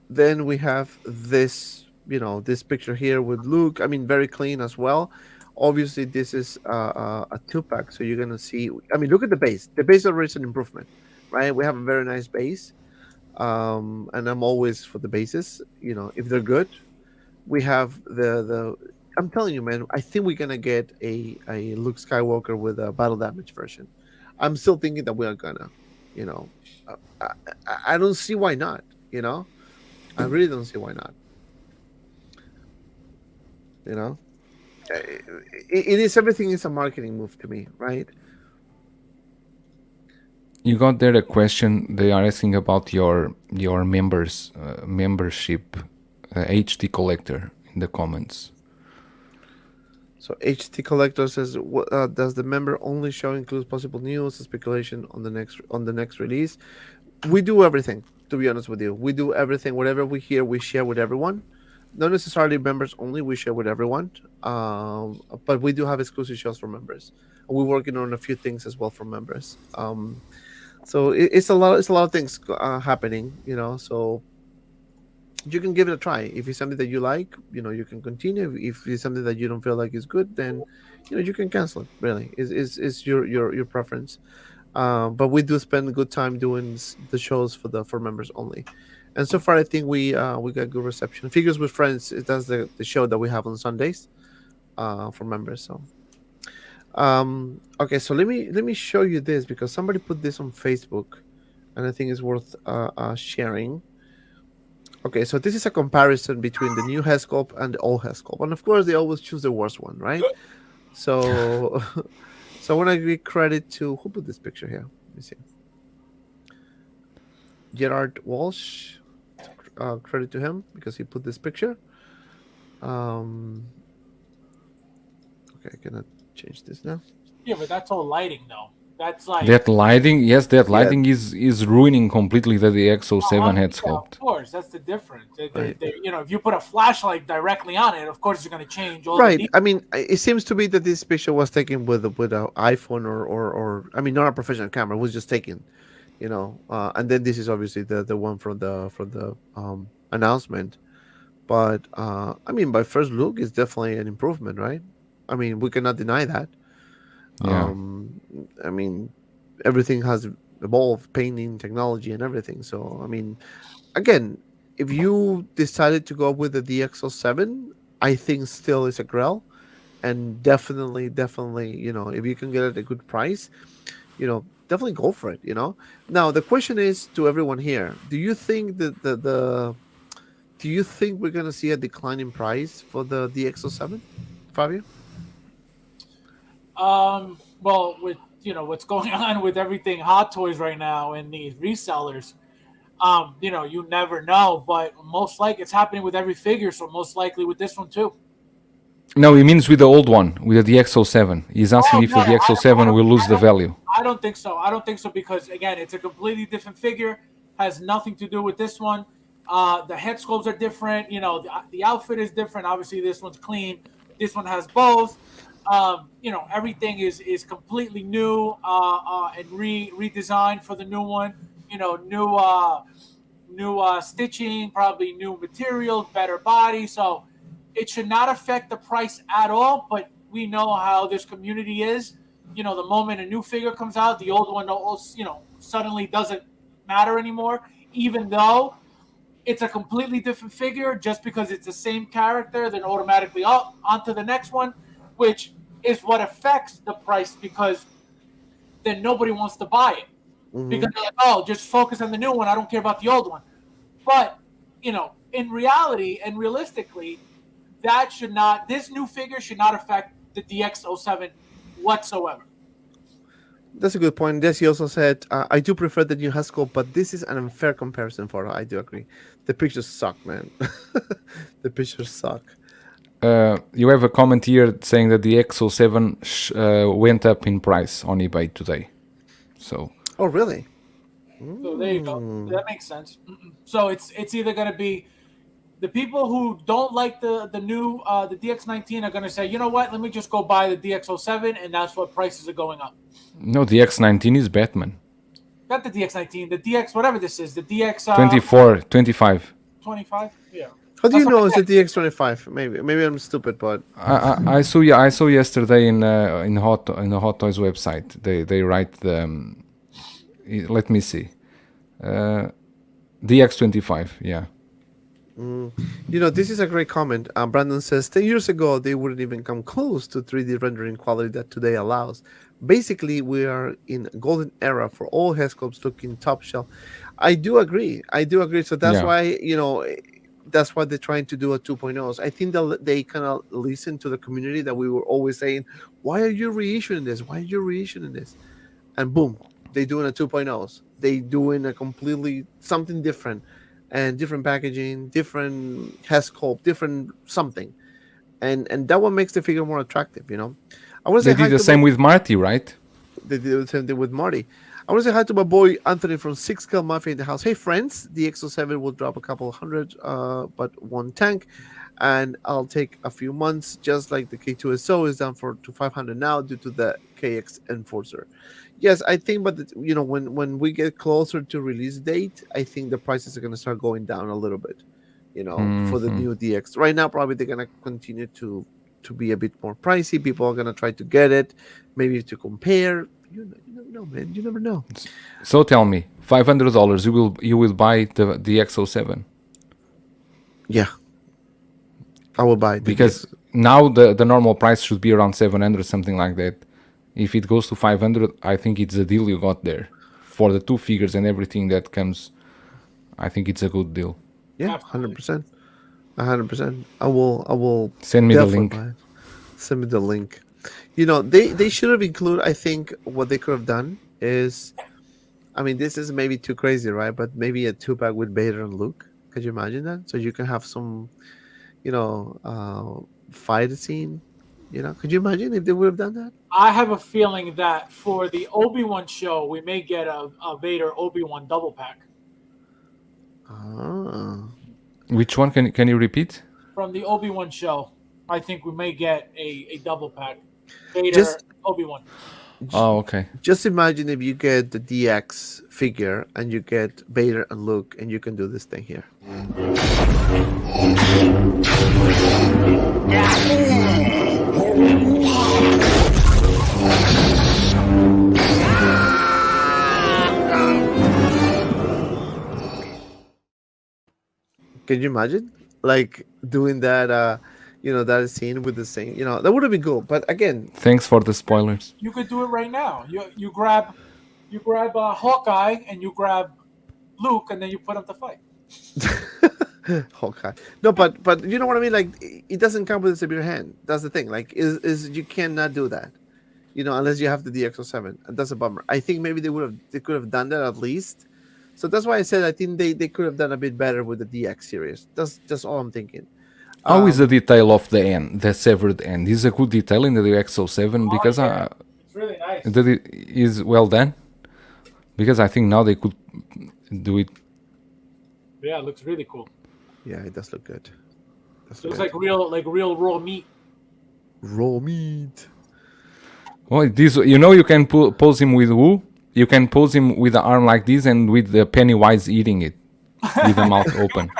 then we have this, this picture here with Luke. I mean, very clean as well. Obviously, this is a 2-pack, so you're gonna see. I mean, look at the base. The base already is an improvement, right? We have a very nice base, and I'm always for the bases. If they're good. We have the. I'm telling you, man. I think we're gonna get a Luke Skywalker with a battle damage version. I'm still thinking that we are gonna. I don't see why not. I really don't see why not. It is, everything is a marketing move to me, right? You got there a question. They are asking about your members membership HT collector in the comments. So HT Collector says, does the member only show includes possible news and speculation on the next release? We do everything, to be honest with you. We do everything. Whatever we hear, we share with everyone. Not necessarily members only, we share with everyone. But we do have exclusive shows for members. We're working on a few things as well for members. So it's a lot of things happening, so you can give it a try. If it's something that you like, you can continue. If it's something that you don't feel like is good, then you can cancel it. Really, it's your preference. But we do spend a good time doing the shows for members only, and so far I think we got good reception. Figures with Friends, that's the show that we have on Sundays for members. So okay, so let me show you this because somebody put this on Facebook, and I think it's worth sharing. Okay, so this is a comparison between the new head sculpt and the old head sculpt, and of course they always choose the worst one, right? So I want to give credit to who put this picture here. Let me see. Gerard Walsh. Credit to him because he put this picture. Okay, I cannot change this now. Yeah, but that's all lighting, though. That's like That lighting, yes, that Yeah. lighting is ruining completely the DX07 head yeah, sculpt. of course, that's the difference. Right. If you put a flashlight directly on it, of course you're going to change all the Right. details. I mean, it seems to be that this picture was taken with an iPhone or I mean, not a professional camera. It was just taken, and then this is obviously the one from the announcement. But I mean, by first look, it's definitely an improvement, right? I mean, we cannot deny that. Yeah. Um, I mean, everything has evolved, painting technology and everything. So I mean, again, if you decided to go with the DXO7, I think still is a grail, and definitely, if you can get it at a good price, definitely go for it. Now the question is to everyone here: do you think that do you think we're gonna see a decline in price for the DXO7, Fabio? Well, with what's going on with everything Hot Toys right now and these resellers, you never know, but most likely it's happening with every figure, so most likely with this one too. No, he means with the old one, with the DX07. He's asking Oh if no, the DX07 will lose the value. I don't think so. I don't think so because again, it's a completely different figure. Has nothing to do with this one. The head sculpts are different. The outfit is different. Obviously, this one's clean. This one has both. Everything is completely new and redesigned for the new one. New stitching, probably new materials, better body. So it should not affect the price at all. But we know how this community is. The moment a new figure comes out, the old one, suddenly doesn't matter anymore. Even though it's a completely different figure, just because it's the same character, then automatically up onto the next one, which is what affects the price because then nobody wants to buy it Mm-hmm. because they're like, oh, just focus on the new one. I don't care about the old one. But in reality and realistically, this new figure should not affect the DX07 whatsoever. That's a good point. Desi also said, I do prefer the new Haskell, but this is an unfair comparison photo. I do agree. The pictures suck, man. The pictures suck. You have a comment here saying that the XO7 went up in price on eBay today. So Oh, really? So there you go. That makes sense. So it's either going to be the people who don't like the new the DX19 are going to say, you know what, let me just go buy the DX07, and that's what prices are going up. no, the X19 is Batman. Not the DX19, the DX whatever this is, the DX 24, 25. 25. Yeah. How do you That's know what it's the DX25? Maybe I'm stupid, but I saw yesterday in the Hot Toys website. They write the let me see, DX25. Yeah. this is a great comment. Brandon says 10 years ago they wouldn't even come close to 3D rendering quality that today allows. Basically, we are in a golden era for all head sculpts looking top shelf. I do agree. So that's Yeah. why that's why they're trying to do a 2.0. I think they kind of listen to the community that we were always saying, why are you reissuing this? Why are you reissuing this? And boom, they doing a 2.0. They doing a completely something different, and different packaging, different head sculpt, different something, and that one makes the figure more attractive. I want to They say hi did the to same with Marty, right? they did the same thing with Marty. I want to say hi to my boy Anthony from 6 Scale Mafia in the house. Hey friends, the XO7 will drop a couple hundred, but one tank, and I'll take a few months, just like the K2SO is down to 500 now due to the KX Enforcer. Yes, I think, but when we get closer to release date, I think the prices are going to start going down a little bit. For the new DX. Right now, probably they're going to continue to be a bit more pricey. People are going to try to get it, maybe to compare. You never know, man. You never know. So tell me, $500 you will buy the XO7 Yeah, I will buy it because now the normal price should be around 700, something like that. If it goes to 500, I think it's a deal you got there for the two figures and everything that comes. I think it's a good deal. Yeah, 100%, 100%. I will Send me the definitely link. buy it. Send me the link. They should have included. I think what they could have done is, I mean, this is maybe too crazy, right? But maybe a 2-pack with Vader and Luke. Could you imagine that? So you can have some, fight scene You know, could you imagine if they would have done that? I have a feeling that for the Obi-Wan show, we may get a Vader Obi-Wan double pack. Ah. Which one can you repeat? From the Obi-Wan show, I think we may get a double pack. Vader Just Obi-Wan. Oh, okay. Just imagine if you get the DX figure and you get Vader and Luke, and you can do this thing here. Can you imagine, like doing that? That scene with the same. That would have been cool. But again, Thanks for the spoilers. You could do it right now. You grab Hawkeye and you grab Luke, and then you put him to fight. Hawkeye. No, but you know what I mean. Like it doesn't come with a severe hand. That's the thing. Like is you cannot do that. Unless you have the DX07, and that's a bummer. I think maybe they could have done that at least. So that's why I said I think they could have done a bit better with the DX series. That's just all I'm thinking. How is the detail of the end, the severed end? Is a good detail in the DX07 because It's really nice. that it is well done. Because I think now they could do it. Yeah, it looks really cool. Yeah, it does look good. It looks like real raw meat. Raw meat. Oh, this you can pose him with who? You can pose him with the arm like this and with the Pennywise eating it with the mouth open.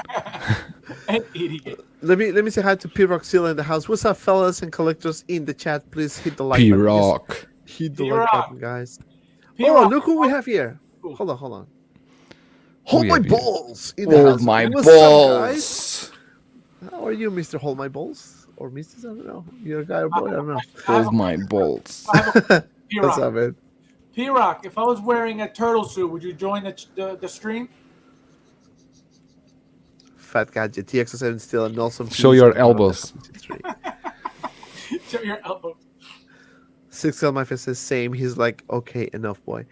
And eating it. Let me say hi to PROCKZILLA in the house. What's up, fellas and collectors in the chat? Please hit the like button. P-Rock. Just hit the P-Rock. like button, guys. P-Rock. Oh, look who we have here. Ooh. Hold on. Hold we my have here? balls in the Hold house. my What's up, guys? balls. How are you, Mr. Hold My Balls? Or Mrs. I don't know. You're a guy or boy? I don't know. Hold my balls. What's P-Rock. up, man? P-Rock, if I was wearing a turtle suit, would you join the stream? Fat Gadget. TX7 is still an awesome piece. Show your elbows. Show your elbow. 6L my face says same. He's like, okay, enough, boy.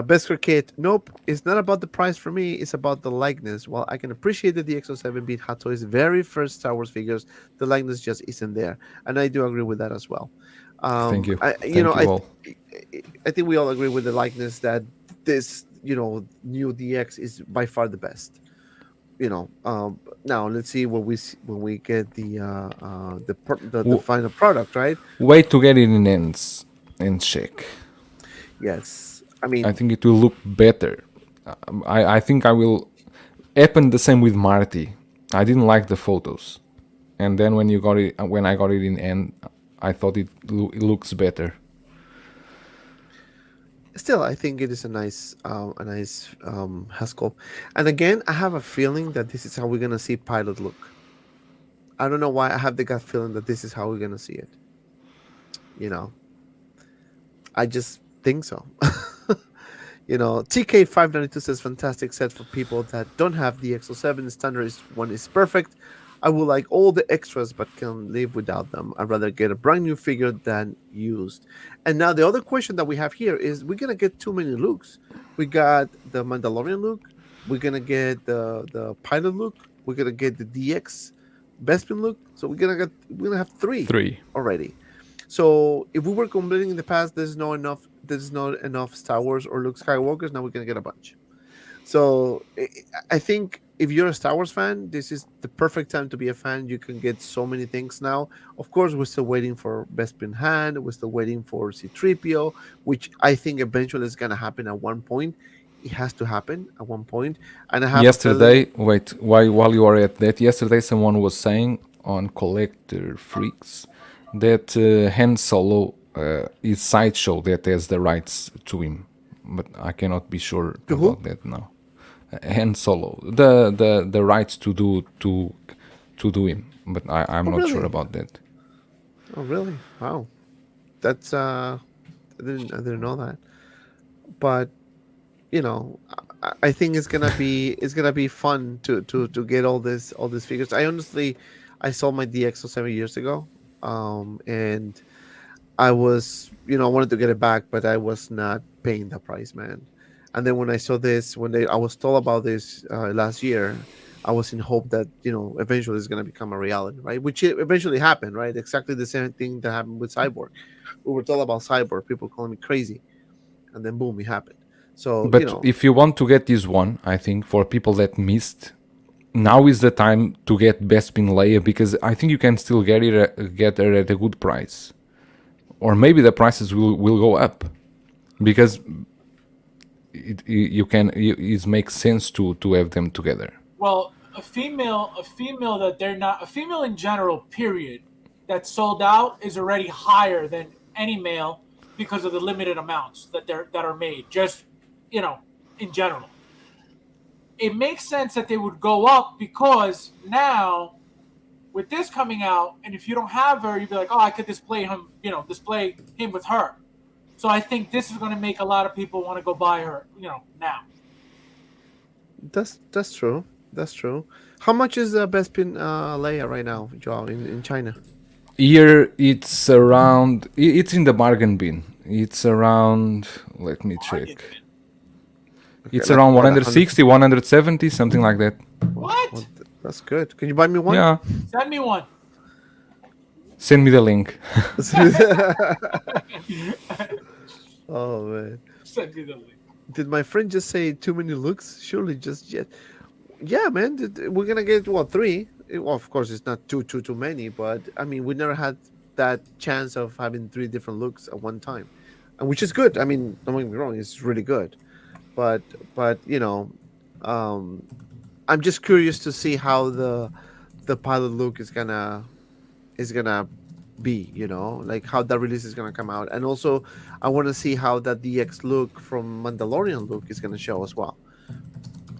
Best Cricket. Nope. It's not about the price for me. It's about the likeness. While I can appreciate that the XO7 beat Hot Toys' very first Star Wars figures, the likeness just isn't there. And I do agree with that as well. Thank you. I think we all agree with the likeness that this, new DX is by far the best. Now let's see when we get the final product, right? Wait to get it in ends and check. Yes, I mean, I think it will look better. I think I will happen the same with Marty. I didn't like the photos, and then when I got it in end, I thought it looks better. still, I think it is a nice Haskell. And again, I have a feeling that this is how we're gonna see Pilot look. I don't know why. I have the gut feeling that this is how we're gonna see it. I just think so. TK592 says fantastic set for people that don't have the XO7. Standard one is perfect. I would like all the extras but can live without them. I'd rather get a brand new figure than used. And now the other question that we have here is we're gonna get too many looks. We got the Mandalorian look, we're gonna get the pilot look, we're gonna get the DX Bespin look. So we're gonna have three already. So if we were completing in the past, there's not enough Star Wars or Luke Skywalkers. Now we're gonna get a bunch. So I think if you're a Star Wars fan, this is the perfect time to be a fan. You can get so many things now. Of course, we're still waiting for Bespin hand. We're still waiting for C-3PO, which I think eventually is gonna happen at one point. It has to happen at one point. And I have Yesterday, while you are at that, yesterday someone was saying on Collector Freaks that Han Solo is Sideshow that has the rights to him, but I cannot be sure about that now. Han Solo, the rights to do him, but I'm not really? sure about that. Oh really? Wow, that's I didn't know that. But I think it's gonna be fun to get all these figures. I sold my DX 7 years ago, and I was I wanted to get it back, but I was not paying the price, man. And then when I saw this, I was told about this last year, I was in hope that eventually it's going to become a reality, right? Which it eventually happened, right? Exactly the same thing that happened with Cyborg. We were told about Cyborg, people calling me crazy, and then boom, it happened. So But if you want to get this one, I think for people that missed, now is the time to get Bespin Leia, because I think you can still get her at a good price, or maybe the prices will go up, because it makes sense to have them together. Well, a female that they're not a female in general, period, that's sold out is already higher than any male because of the limited amounts that are made. Just in general, it makes sense that they would go up because now with this coming out, and if you don't have her, you'd be like, oh, I could display him with her. So I think this is going to make a lot of people want to go buy her, now. that's true. That's true. How much is Bespin Leia right now, Joao, in China? Here it's around. It's in the bargain bin. It's around. Let me check. It's like around what, 160, 170, something like that. What? That's good. Can you buy me one? Yeah. Send me one. Send me the link. Oh man. Send me the link. Did my friend just say too many looks? Surely just yet. Yeah, man. We're gonna get what, 3? Well, of course, it's not too many, but I mean, we never had that chance of having 3 different looks at one time, and which is good. I mean, don't get me wrong, it's really good, but I'm just curious to see how the pilot look is gonna be, like how that release is gonna come out, and also I want to see how that DX look from Mandalorian look is gonna show as well.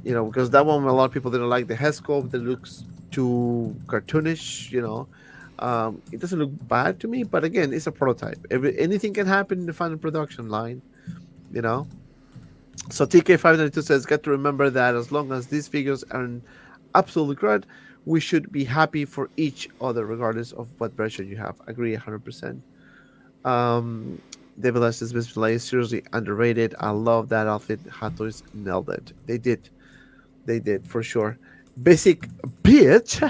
Because that one, a lot of people didn't like the head sculpt. That looks too cartoonish. It doesn't look bad to me, but again, it's a prototype. Anything can happen in the final production line. So TK592 says, "Got to remember that as long as these figures are an absolute crud, we should be happy for each other, regardless of what version you have." Agree 100%. David Les says, "Bespin Leia is seriously underrated. I love that outfit. Hot Toys nailed it. They did for sure. Basic bitch.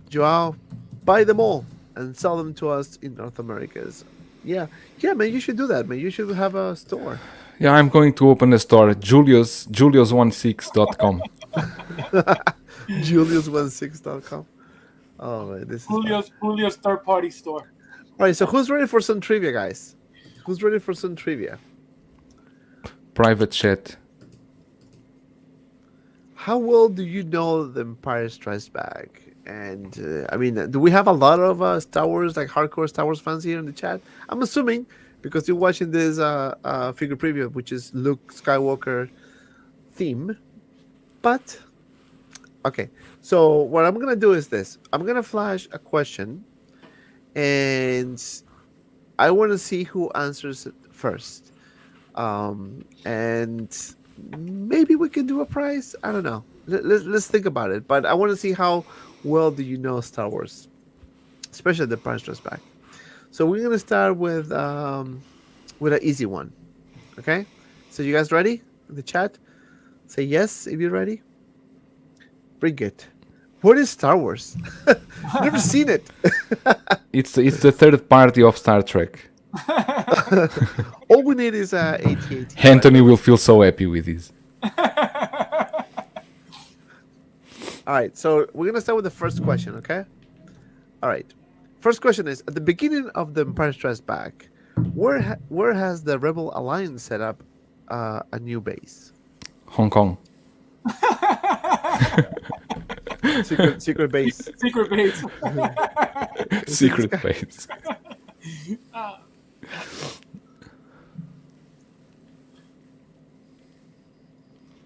Joao, buy them all and sell them to us in North Americas." Yeah, man, you should do that, man. You should have a store. Yeah, I'm going to open a store. Julius16.com. Julius16.com. Oh man, this is Julio's third party store. all right. So who's ready for some trivia, guys? Who's ready for some trivia? Private chat. How well do you know The Empire Strikes Back? And I mean, do we have a lot of Star Wars, like hardcore Star Wars fans here in the chat? I'm assuming, because you're watching this figure preview, which is Luke Skywalker theme. But okay, so what I'm gonna do is this: I'm gonna flash a question, and I want to see who answers it first. And maybe we can do a prize. I don't know. Let's think about it. But I want to see how well do you know Star Wars, especially The Empire Strikes Back. So we're gonna start with an easy one. Okay. So you guys ready in the chat? Say yes if you're ready. Bring it. What is Star Wars? Never seen it. It's the third party of Star Trek. All we need is AT-AT. Anthony will feel so happy with this. All right, so we're gonna start with the first question, okay? All right, first question is: at the beginning of The Empire Strikes Back, where has the Rebel Alliance set up a new base? Hong Kong. Secret base. Secret base. Secret base.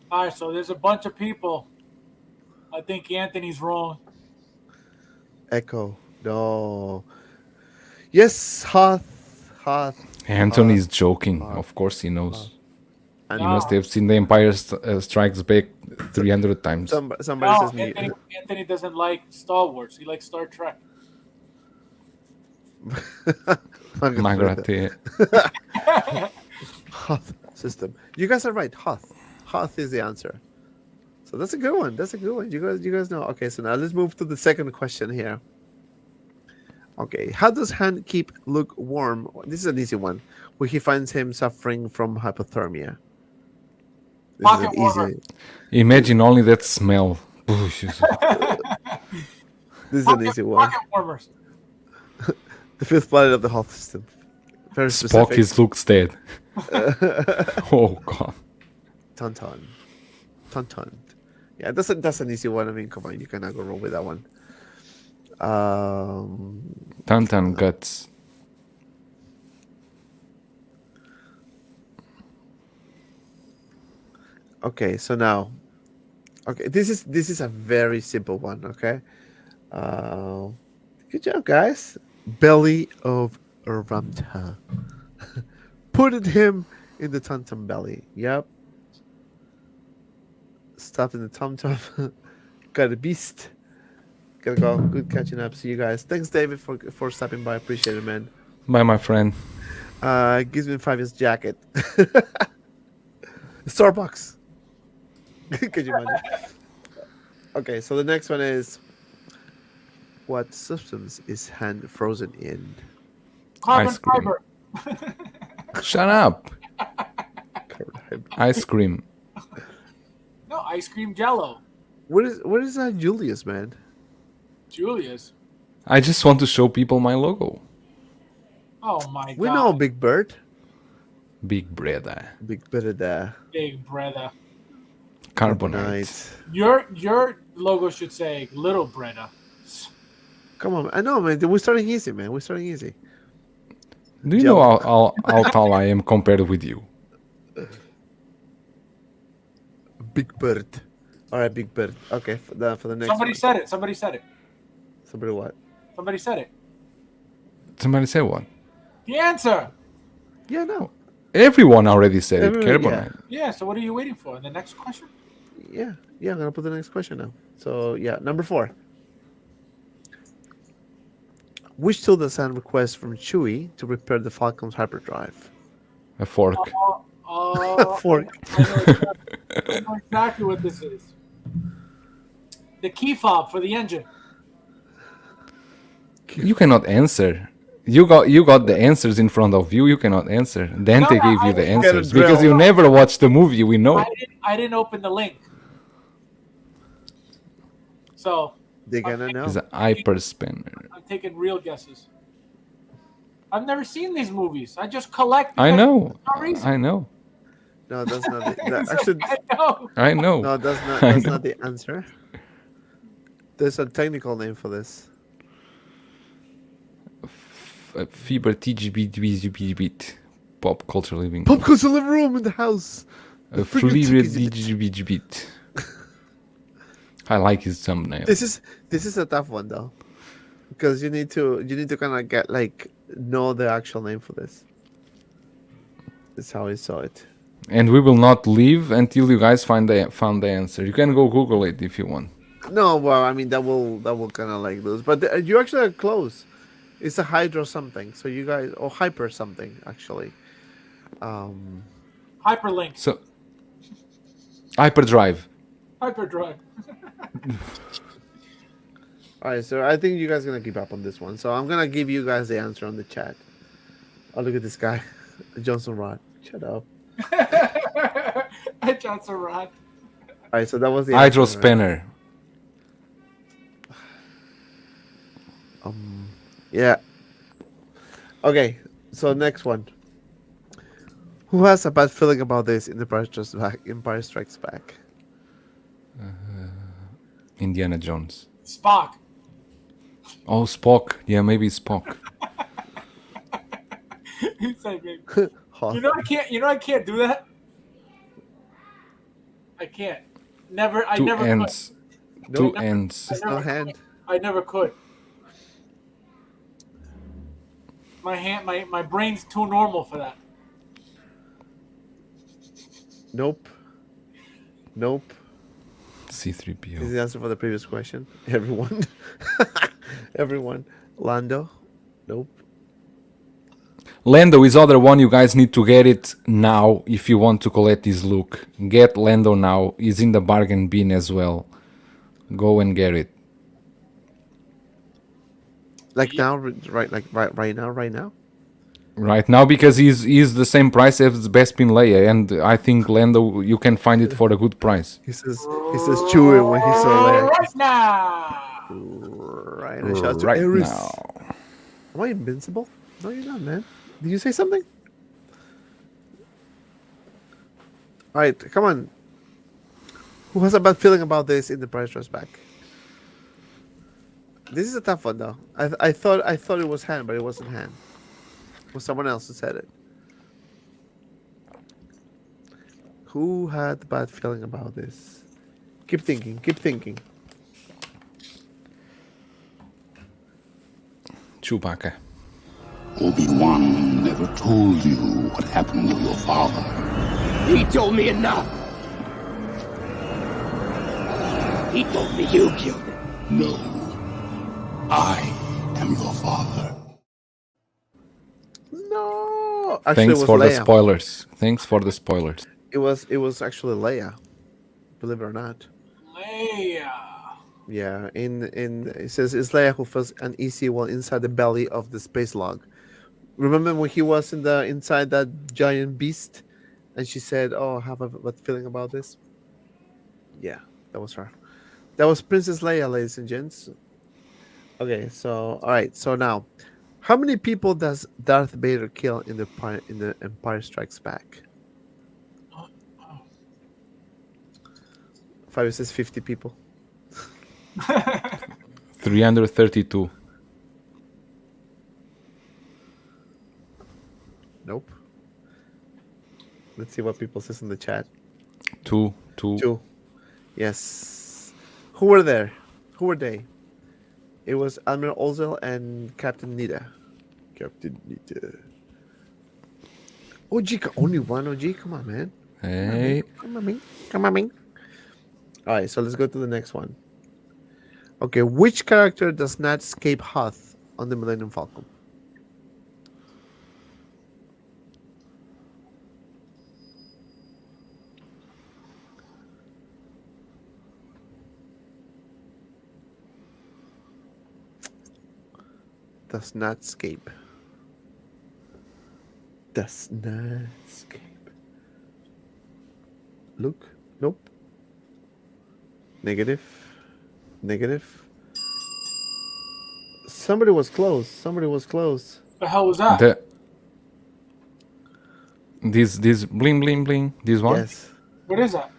All right, so there's a bunch of people. I think Anthony's wrong. Echo. No. Yes, Hoth. Anthony's joking. Of course he knows. And He must have seen The Empire Strikes Back 300 times. somebody No, says me. Anthony doesn't like Star Wars. He likes Star Trek. Magrate. Hoth system. You guys are right. Hoth is the answer. So that's a good one. That's a good one. You guys know. Okay, so now let's move to the second question here. Okay, how does Han keep Luke warm? This is an easy one. Where he finds him suffering from hypothermia. This Pocket is an warmer. easy. Imagine only that smell. This is an easy one. Pocket warmers. The fifth planet of the Hoth system. Very Spock specific. is Luke's dead. Oh god. Tauntaun. Tauntaun. Yeah, that's an easy one. I mean, come on, you cannot go wrong with that one. Tantan guts. Okay, so now, okay, this is a very simple one. Okay, good job, guys. Belly of Ramta. Putting him in the Tauntaun belly. Yep. Stuff in the Tum Tum. Got a beast. Gotta go. Good catching up. See you guys. Thanks, David, for stopping by. Appreciate it, man. Bye, my friend. Gives me 5 years jacket. Starbucks. Could you imagine? Okay, so the next one is, what substance is Han frozen in? Carbon Ice cream. fiber. Shut up. Ice cream. No, ice cream jello. What is that, Julius, man? Julius. I just want to show people my logo. Oh my god. We know Big Bird. BIGBREDA. Big Bird. Big brother. Carbonite. Your logo should say Little Breda. Come on, I know, man. We're starting easy, man. We're starting easy. Do you know how tall I am compared with you? Big Bird. All right, Big Bird. Okay, for the next Somebody one. said it. Somebody said it. Somebody what? Somebody said it. Somebody say what? The answer. Yeah, no. Everyone already said it. Everyone, Carbonite. Yeah, so what are you waiting for? The next question? Yeah, I'm gonna put the next question now. So yeah, number 4. Which tool does Han request from Chewie to repair the Falcon's hyperdrive? A fork. Fork. I know exactly what this is. The key fob for the engine. You cannot answer. You got the answers in front of you. You cannot answer. Dante No, gave you I the didn't answers get a because you drill. never watched the movie. We know. I didn't open the link. So They're gonna know. It's a hyper spinner. I'm taking real guesses. I've never seen these movies. I just collect. I because know. for no reason. I know. No, that's not actually. I know. I know. No, that's not. I That's know. not the answer. There's a technical name for this. Fiber TGB pop culture living. Pop culture living room in the house. A friggin' Flibre TGB. DGB. I like his thumbnail. This is a tough one though, because you need to kind of get know the actual name for this. That's how I saw it. And we will not leave until you guys found the answer. You can go Google it if you want. No, well, I mean that will kind of lose, but you actually are close. It's a hydro something. So you guys, or hyper something actually. Hyperlink. So hyperdrive. Hyperdrive. All right, so I think you guys are gonna keep up on this one. So I'm gonna give you guys the answer on the chat. Oh, look at this guy, Johnson Rod. Shut up. Johnson Rod. All right, so that was the Hydro answer, right? spanner. Yeah. Okay, so next one. Who has a bad feeling about this in Empire Strikes Back? Indiana Jones. Spock. Oh, Spock. Yeah, maybe Spock. He said, maybe. Hoth. I can't do that. I can't. Never. I Two never ends. Nope. Two ends. There's no hand. could. I never could. My brain's too normal for that. Nope. Nope. Is C-3PO. the answer for the previous question? Everyone. Everyone. Lando. Nope. Lando is other one. You guys need to get it now if you want to collect this look. Get Lando now. He's in the bargain bin as well. Go and get it. Like now, right now, right now. Right now, because he's the same price as Bespin Leia, and I think Lando you can find it for a good price. He says Chewie when he saw Leia. Right now. Right, and shout out to Right Aerys. now. Am I invincible? No, you're not, man. Did you say something? All right, come on. Who has a bad feeling about this in the price dress back? This is a tough one, though. I thought it was Han, but it wasn't Han. It was someone else who said it. Who had a bad feeling about this? Keep thinking. Keep thinking. Chewbacca. Obi-Wan never told you what happened to your father. He told me enough. He told me you killed him. No. I am your father. No. Actually, Thanks it was for the Leia. spoilers. Thanks for the spoilers. It was actually Leia. Believe it or not. Leia. Yeah, in it says it's Leia who feels uneasy while inside the belly of the space log. Remember when he was inside that giant beast, and she said, "Oh, I have a bad feeling about this." Yeah, that was her. That was Princess Leia, ladies and gents. Okay, so all right, so now, how many people does Darth Vader kill in the Empire Strikes Back? Fabio says 50 people. 332. Nope. Let's see what people says in the chat. Two. Two. Yes. Who were there? Who were they? It was Admiral Ozzel and Captain Nita. Captain Nita. OG, only one OG? Come on, man. Hey. Come on, man. Come on, man. All right, so let's go to the next one. Okay, which character does not escape Hoth on the Millennium Falcon? Does not escape. Does not escape. Luke? Nope. Negative. Negative. Somebody was close. Somebody was close. The hell was that? This bling bling bling. This one. Yes. What is that?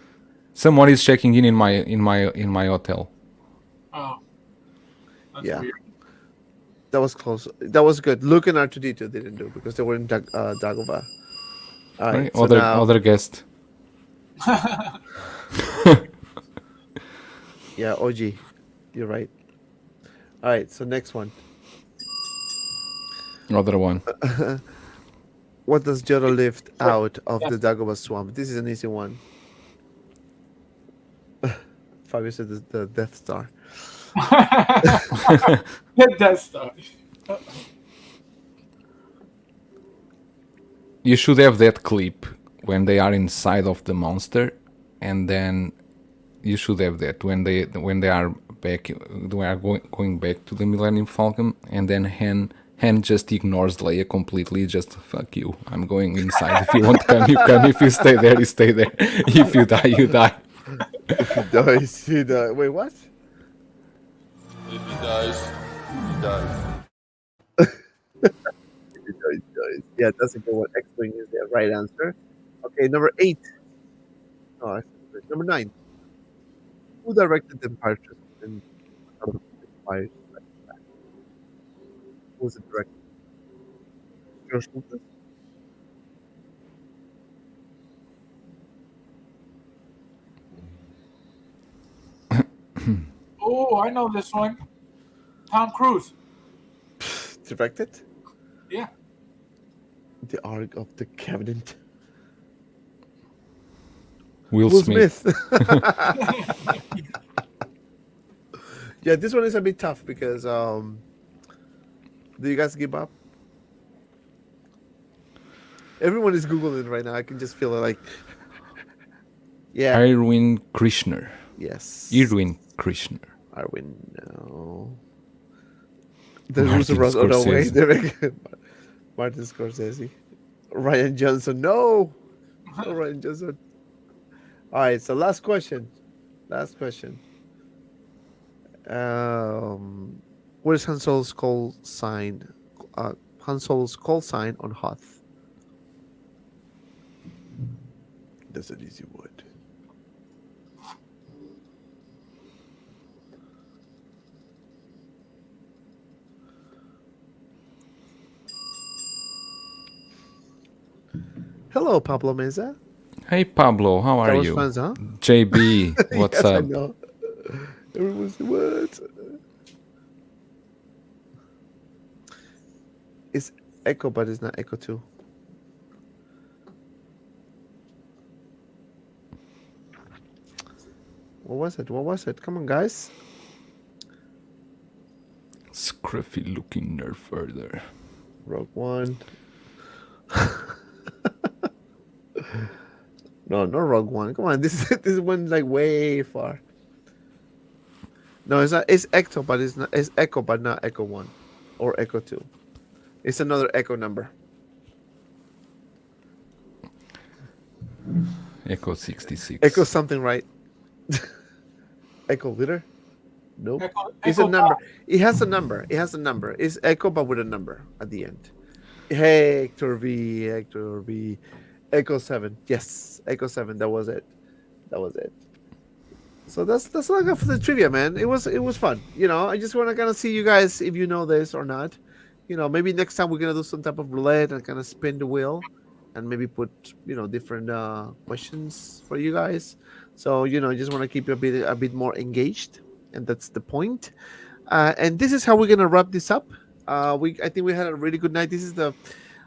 Someone is checking in my hotel. Oh. That's Yeah. weird. That was close. That was good. Luke and R2D2 didn't do because they were in Dagobah. All right. So now, Other guest. yeah, OG. You're right. All right. So next one. Other one. What does Yoda lift out of the Dagobah swamp? This is an easy one. Fabio said the Death Star. Death Star. You should have that clip when they are inside of the monster, and then you should have that when they are back. They are going back to the Millennium Falcon, and then Han just ignores Leia completely. Just fuck you. I'm going inside. If you want to come, you come. If you stay there, you stay there. If you die, you die. Dies. He dies. Wait, what? If he dies, he dies. Yeah, that's a good one. X-Wing is the right answer. Okay, number 8. Oh, number 9. Who directed the Empire and Empire? Who was the director? George Lucas? Oh, I know this one. Tom Cruise. Directed? Yeah. The Ark of the Covenant. Will Smith. Yeah, this one is a bit tough because do you guys give up? Everyone is googling right now. I can just feel it. Like, yeah, Irwin Krishner. yes, Irwin Krishner. Arwin. No, the Martin Russo Bros. Oh no, wait, Scorsese. Martin Scorsese, Ryan Johnson. No, no Ryan Johnson. All right, so last question. Last question. What is Han Solo's call sign? Han Solo's call sign on Hoth. That's an easy word. Hello, Pablo Meza. Hey Pablo, how Star are Wars you? fans, huh? JB, what's Yes, I up? know. Everyone's what? It's Echo, but it's not Echo 2. What was it? What was it? Come on, guys. Scruffy looking nerf further. Rogue One. No, not Rogue One. Come on, this one's like way far. No, it's not. It's Echo, but it's not. It's Echo, but not Echo 1 or Echo 2. It's another Echo number. Echo 66. Echo something, right? Echo liter? Nope. It's a Echo number. It has a number. It has a number. It's Echo, but with a number at the end. Hector V. Hector V. Echo 7. Yes, Echo 7. That was it. That was it. So that's all I got for the trivia, man. It was fun. You know, I just want to kind of see you guys if you know this or not. You know, maybe next time we're gonna do some type of roulette and kind of spin the wheel, and maybe put different questions for you guys. So I just want to keep you a bit more engaged, and that's the point. And this is how we're gonna wrap this up. I think we had a really good night. This is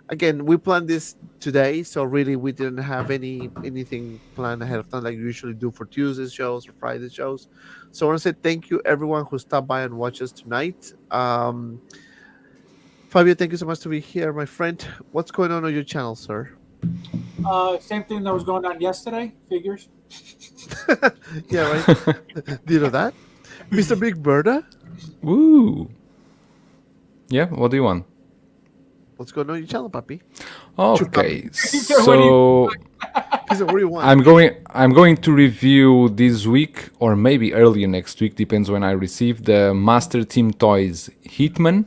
again, we planned this today, so really we didn't have anything planned ahead of time like we usually do for Tuesday shows or Friday shows. So I want to say thank you everyone who stopped by and watched us tonight. Fabio, thank you so much to be here, my friend. What's going on your channel, sir? Same thing that was going on yesterday. Figures. Yeah, right. Do you know that, Mr. BIGBREDA? Woo! Yeah, what do you want? What's going on your channel, papi? Okay, so He said, what do you want? I'm going to review this week or maybe earlier next week, depends when I receive the Master Team Toys Hitman.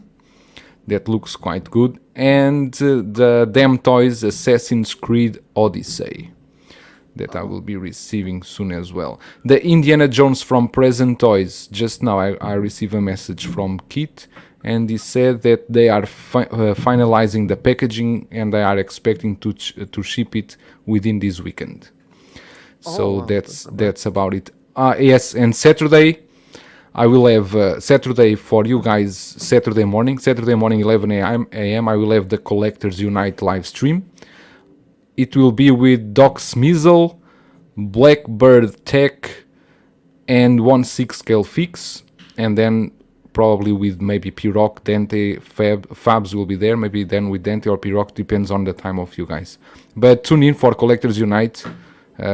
That looks quite good, and the Damn Toys Assassin's Creed Odyssey that I will be receiving soon as well. The Indiana Jones from Present Toys. Just now I received a message from Kit, and he said that they are finalizing the packaging and they are expecting to ship it within this weekend. So wow, that's about it. Yes, and Saturday I will have Saturday for you guys. Saturday morning 11 a.m. I will have the Collectors Unite live stream. It will be with Doc Smizzle, Blackbird Tech, and 1/6 scale fix, and then probably with maybe P-Rock, Dante, Fabs will be there. Maybe then with Dante or P-Rock, depends on the time of you guys. But tune in for Collectors Unite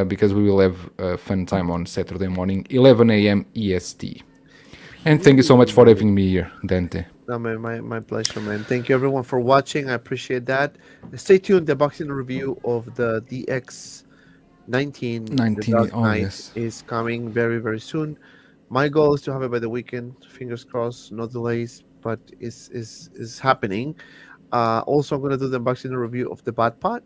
because we will have a fun time on Saturday morning, 11 a.m. EST. And thank you so much for having me here, Dante. No, man, my pleasure, man. Thank you everyone for watching. I appreciate that. Stay tuned. The boxing review of the DX19 The Dark Knight yes. is coming very, very soon. My goal is to have it by the weekend. Fingers crossed, no delays, but is happening. Also, I'm gonna do the unboxing review of the Bad Pot,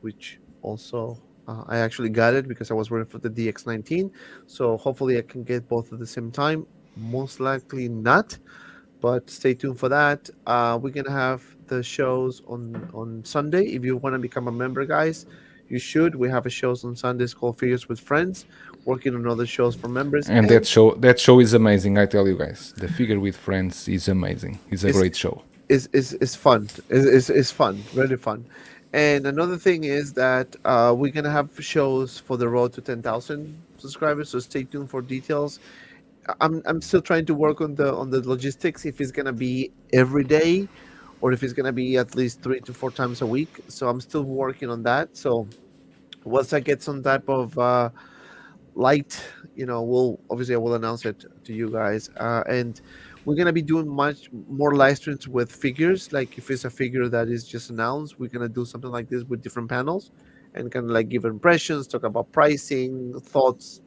which also I actually got it because I was waiting for the DX19. So hopefully I can get both at the same time. Most likely not, but stay tuned for that. We're gonna have the shows on Sunday. If you want to become a member, guys, you should. We have a shows on Sundays called Figures with Friends, working on other shows for members. And that show is amazing. I tell you guys, the Figure with Friends is amazing. It's a great show. It's fun. It's fun, really fun. And another thing is that we're gonna have shows for the road to 10,000 subscribers. So stay tuned for details. I'm still trying to work on the logistics, if it's gonna be every day or if it's gonna be at least 3 to 4 times a week. So I'm still working on that. So once I get some type of light, I will announce it to you guys. And we're gonna be doing much more live streams with figures. Like if it's a figure that is just announced, we're gonna do something like this with different panels and kind of like give impressions, talk about pricing, thoughts,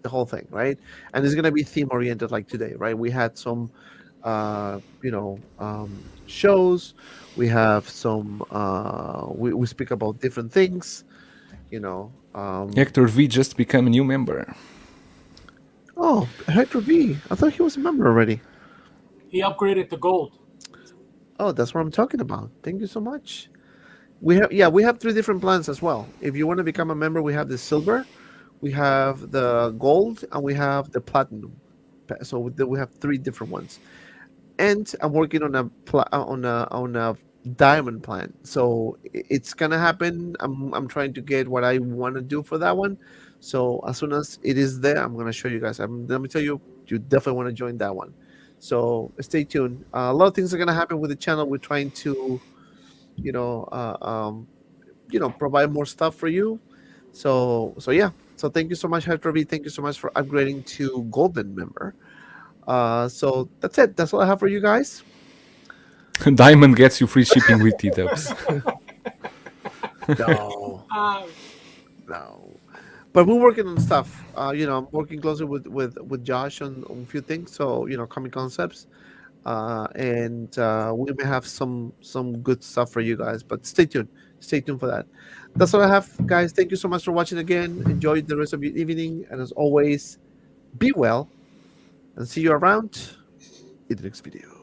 the whole thing, right? And it's gonna be theme oriented like today, right? We had some shows. We have some we speak about different things, Hector V just became a new member. Oh, Hector V. I thought he was a member already. He upgraded to gold. Oh, that's what I'm talking about. Thank you so much. We have 3 different plans as well. If you want to become a member, we have the silver, we have the gold, and we have the platinum. So we have 3 different ones. And I'm working on a diamond plan. So it's gonna happen. I'm trying to get what I want to do for that one. So as soon as it is there, I'm gonna show you guys. Let me tell you, you definitely want to join that one. So stay tuned. A lot of things are gonna happen with the channel. We're trying to, provide more stuff for you. So yeah. So thank you so much, Hector V. Thank you so much for upgrading to golden member. So that's it. That's all I have for you guys. Diamond gets you free shipping with T-Dubs. No. No. But we're working on stuff. I'm working closely with Josh on a few things. So, comic concepts. And we may have some good stuff for you guys. But stay tuned. Stay tuned for that. That's all I have, guys. Thank you so much for watching again. Enjoy the rest of your evening. And as always, be well. And see you around in the next video.